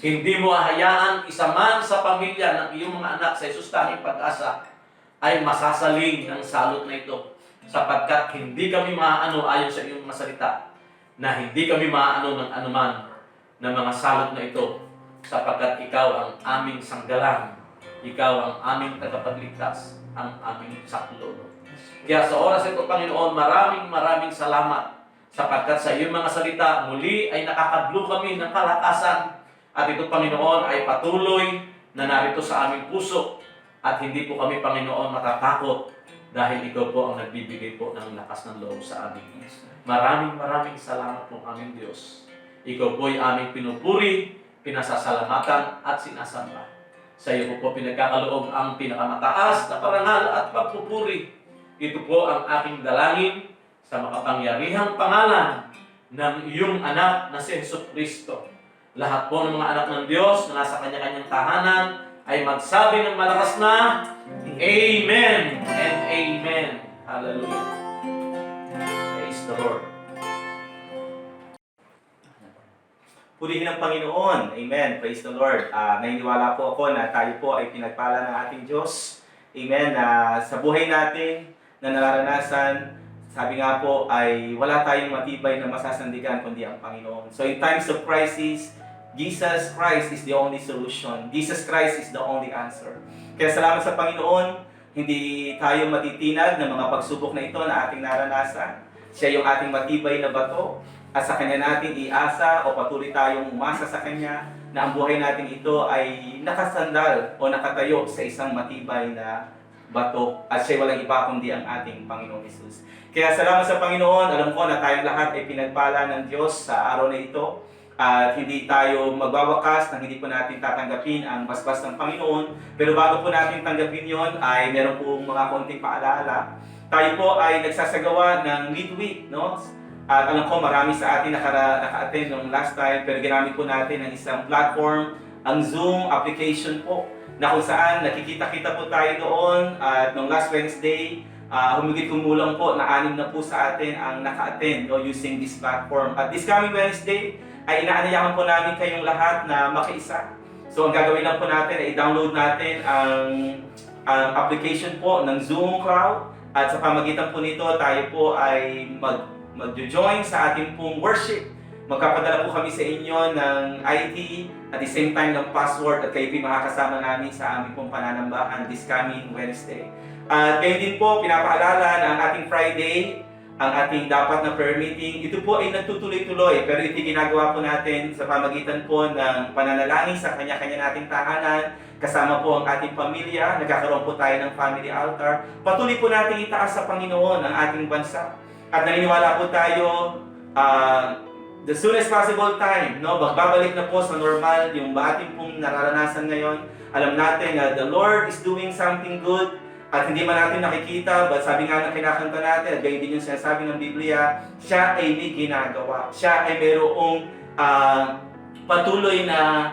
E: Hindi mo ahayaan isa man sa pamilya ng iyong mga anak sa Jesus Tanging Pag-asa ay masasaling ng salot na ito. Sapagkat hindi kami maaano ayon sa iyong mga salita na hindi kami maaano ng anuman na mga salot na ito. Sapagkat ikaw ang aming sanggalang. Ikaw ang aming tagapagligtas, ang aming saklolo. Kaya sa oras ito, Panginoon, maraming salamat sapagkat sa iyong mga salita muli ay nakakadlo kami ng kalakasan at ito, Panginoon, ay patuloy na narito sa aming puso at hindi po kami, Panginoon, matatakot dahil ikaw po ang nagbibigay po ng lakas ng loob sa amin. Maraming salamat po aming Diyos. Ikaw po ay aming pinupuri, pinasasalamatan at sinasamba. Sa iyo po pinagkakaloob ang pinakamataas na parangal at pagpupuri. Ito po ang aking dalangin sa makapangyarihang pangalan ng iyong anak na si Jesucristo. Lahat po ng mga anak ng Diyos na nasa kanya-kanyang tahanan ay magsabi ng malakas na Amen and Amen. Hallelujah. Praise the Lord.
C: Purihin ng Panginoon. Amen. Praise the Lord. Naniniwala po ako na tayo po ay pinagpala ng ating Diyos. Amen. Sa buhay natin na nararanasan, sabi nga po ay wala tayong matibay na masasandigan kundi ang Panginoon. So in times of crisis, Jesus Christ is the only solution. Jesus Christ is the only answer. Kaya salamat sa Panginoon, hindi tayo matitinag ng mga pagsubok na ito na ating naranasan. Siya yung ating matibay na bato. at sa Kanya natin iasa o patuloy tayong umasa sa Kanya na ang buhay natin ito ay nakasandal o nakatayo sa isang matibay na bato at siya walang iba kundi ang ating Panginoong Hesus. Kaya salamat sa Panginoon. Alam ko na tayong lahat ay pinagpala ng Diyos sa araw na ito at hindi tayo magwawakas nang hindi po natin tatanggapin ang basbas ng Panginoon. Pero bago po natin tanggapin yon ay meron pong mga konting paalala. Tayo po ay nagsasagawa ng midweek, no? At alam ko marami sa atin naka-attend nung last time pero ginamit po natin ang isang platform, ang Zoom application po na kung saan nakikita-kita po tayo doon at nung last Wednesday, humigit-kumulang po na 6 na po sa atin ang naka-attend using this platform. At this coming Wednesday, ay inaanyayahan po namin kayong lahat na makiisa. So ang gagawin lang po natin ay i-download natin ang application po ng Zoom Cloud at sa pamagitan po nito tayo po ay mag-join sa ating pong worship. Magkapadala po kami sa inyo ng ID at the same time ng password at kayo po makakasama namin sa aming pong pananambahan this coming Wednesday. At kayo din po, pinapaalala na ang ating Friday, ang ating dapat na prayer meeting, ito po ay nagtutuloy-tuloy pero ito ginagawa po natin sa pamagitan po ng pananalangin sa kanya-kanya nating tahanan, kasama po ang ating pamilya, nagkakaroon po tayo ng family altar. Patuloy po natin itaas sa Panginoon ang ating bansa. At naniniwala po tayo, the soonest possible time, no? Magbabalik na po sa normal yung ating pong nararanasan ngayon. Alam natin na the Lord is doing something good at hindi man natin nakikita, but sabi nga ng kinakanta natin, at gayon din yung sinasabi ng Biblia, siya ay may ginagawa. Siya ay mayroong patuloy na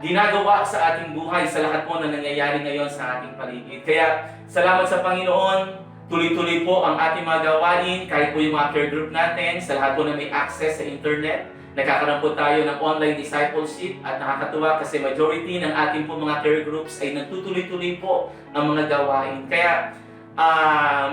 C: ginagawa sa ating buhay sa lahat po na nangyayari ngayon sa ating paligid. Kaya salamat sa Panginoon. Tuloy-tuloy po ang ating mga gawain, kahit po yung mga care group natin, sa lahat po na may access sa internet. Nagkakaroon po tayo ng online discipleship at nakakatuwa kasi majority ng ating po mga care groups ay nagtutuloy-tuloy po ang mga gawain. Kaya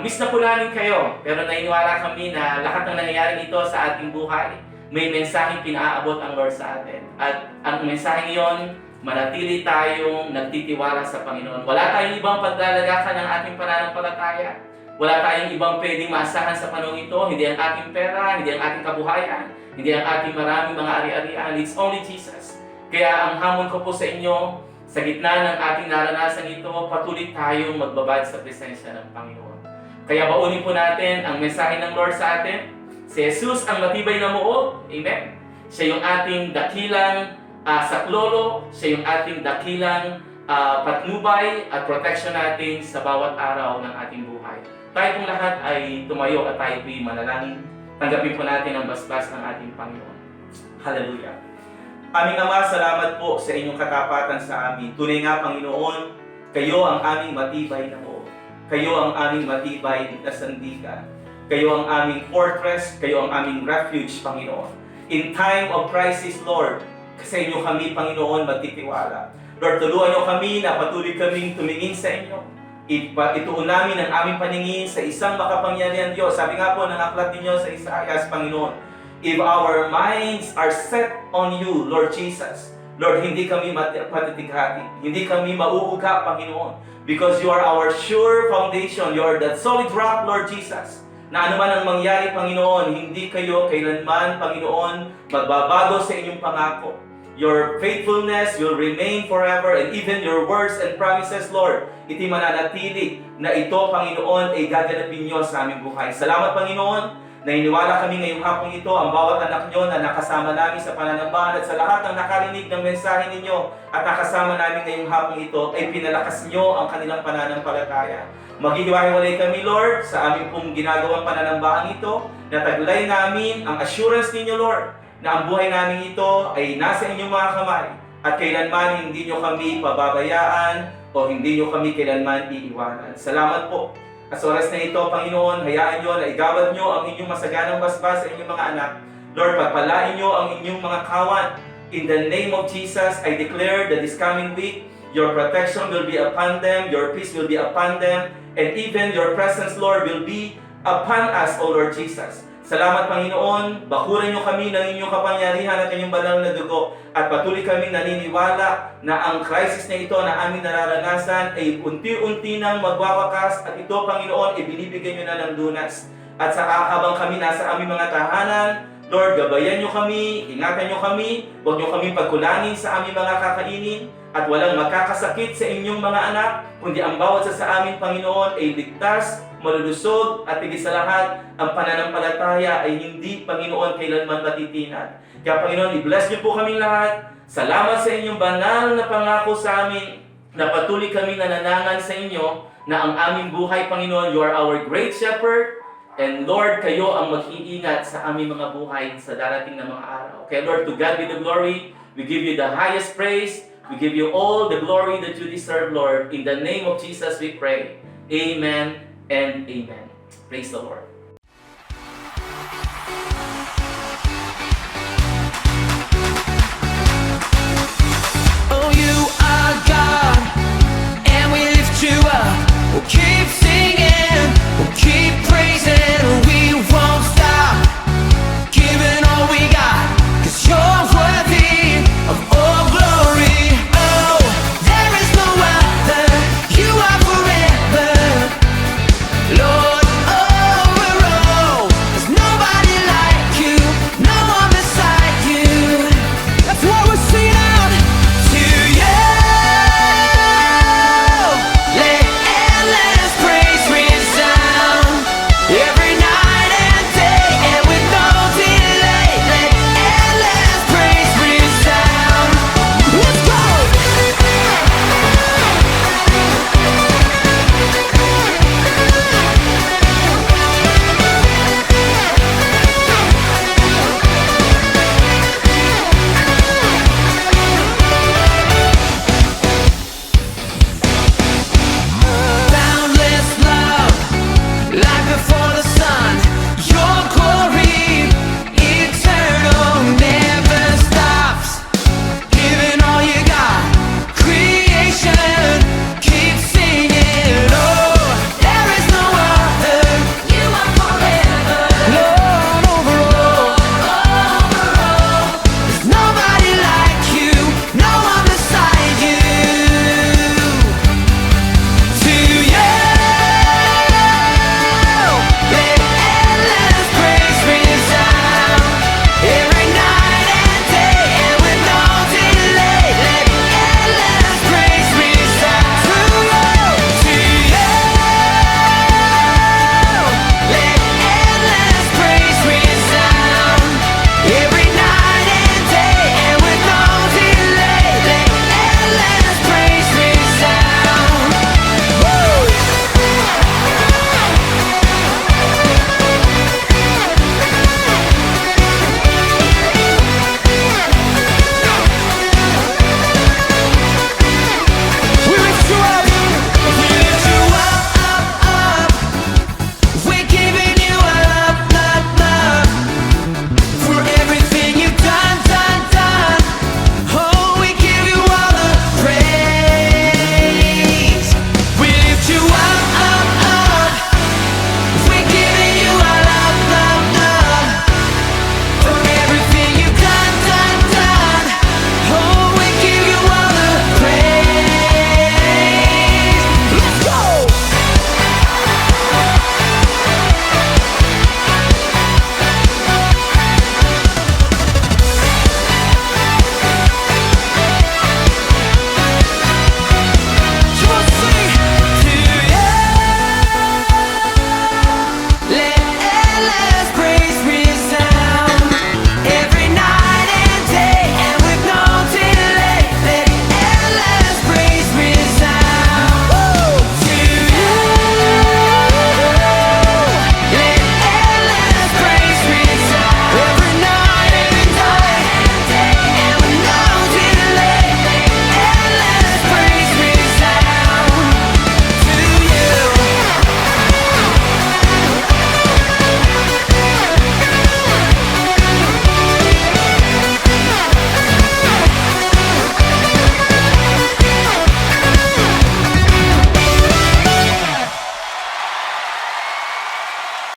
C: miss na po namin kayo, pero naniniwala kami na lahat ng nangyayari ito sa ating buhay, may mensaheng pinaaabot ang Lord sa atin. At ang mensaheng iyon, manatili tayong nagtitiwala sa Panginoon. Wala tayong ibang paglalagakan ng ating pananampalataya. Wala tayong ibang pwedeng maasahan sa panahon ito, hindi ang ating pera, hindi ang ating kabuhayan, hindi ang ating maraming mga ari-arian. It's only Jesus. Kaya ang hamon ko po sa inyo, sa gitna ng ating naranasan ito, patuloy tayong magbabad sa presensya ng Panginoon. Kaya baunin po natin ang mensahe ng Lord sa atin. Si Jesus ang matibay na muog. Amen. Siya yung ating dakilang saklolo, siya yung ating dakilang patnubay at protection natin sa bawat araw ng ating buhay. Tayo pong lahat ay tumayo at tayo po'y manalangin. Tanggapin po natin ang basbas ng ating Panginoon. Hallelujah. Aming Ama, salamat po sa inyong katapatan sa amin. Tunay nga, Panginoon, kayo ang aming matibay na muog. Kayo ang aming matibay na sandigan. Kayo ang aming fortress, kayo ang aming refuge, Panginoon. In time of crisis, Lord, sa inyo kami, Panginoon, magtitiwala. Lord, tulungan niyo kami na patuloy kaming tumingin sa inyo. Ituon namin ang aming paningin sa isang makapangyarihan Diyos. Sabi nga po ng aklat ninyo sa Isaiah, Panginoon, if our minds are set on you, Lord Jesus, Lord, hindi kami matitighati, hindi kami mauuga, Panginoon, because you are our sure foundation, you are that solid rock, Lord Jesus, na anuman ang mangyari, Panginoon, hindi kayo kailanman, Panginoon, magbabago sa inyong pangako. Your faithfulness will remain forever, and even your words and promises, Lord, iti mananatili na ito, Panginoon, ay gaganapin niyo sa aming buhay. Salamat, Panginoon. Nainiwala kami ngayong hapong ito, ang bawat anak niyo na nakasama namin sa pananambahan at sa lahat ng nakarinig ng mensahe ninyo at nakasama namin ngayong hapong ito, ay pinalakas niyo ang kanilang pananampalataya. Maghihiwa-hiwalay kami, Lord, sa aming pong ginagawang pananambahan ito, na taglay namin ang assurance ninyo, Lord, na ang buhay namin ito ay nasa inyong mga kamay at kailanman hindi nyo kami pababayaan o hindi nyo kami kailanman iiwanan. Salamat po. At sa oras na ito, Panginoon, hayaan nyo na igawad nyo ang inyong masaganang basbas sa inyong mga anak. Lord, pagpalain nyo ang inyong mga kawan. In the name of Jesus, I declare that this coming week, your protection will be upon them, your peace will be upon them, and even your presence, Lord, will be upon us, O Lord Jesus. Salamat, Panginoon, bakuran niyo kami ng inyong kapangyarihan at inyong banal na dugo at patuloy kami naniniwala na ang crisis na ito na aming nararanasan ay unti-unti nang magwawakas at ito, Panginoon, ibinibigay niyo na ng lunas. At sa habang kami nasa aming mga tahanan, Lord, gabayan nyo kami, ingatan nyo kami, huwag nyo kami pagkulangin sa aming mga kakainin, at walang makakasakit sa inyong mga anak, kundi ang bawat sa amin, Panginoon, ay ligtas, malulusog, at higit sa lahat, ang pananampalataya ay hindi, Panginoon, kailanman matitinag. Kaya, Panginoon, i-bless niyo po kaming lahat. Salamat sa inyong banal na pangako sa amin, na patuloy kami nananangan sa inyo, na ang aming buhay, Panginoon, you are our great shepherd, and Lord, kayo ang mag-iingat sa aming mga buhay sa darating na mga araw. Okay, Lord, to God be the glory. We give you the highest praise. We give you all the glory that you deserve, Lord. In the name of Jesus we pray. Amen and amen. Praise the Lord.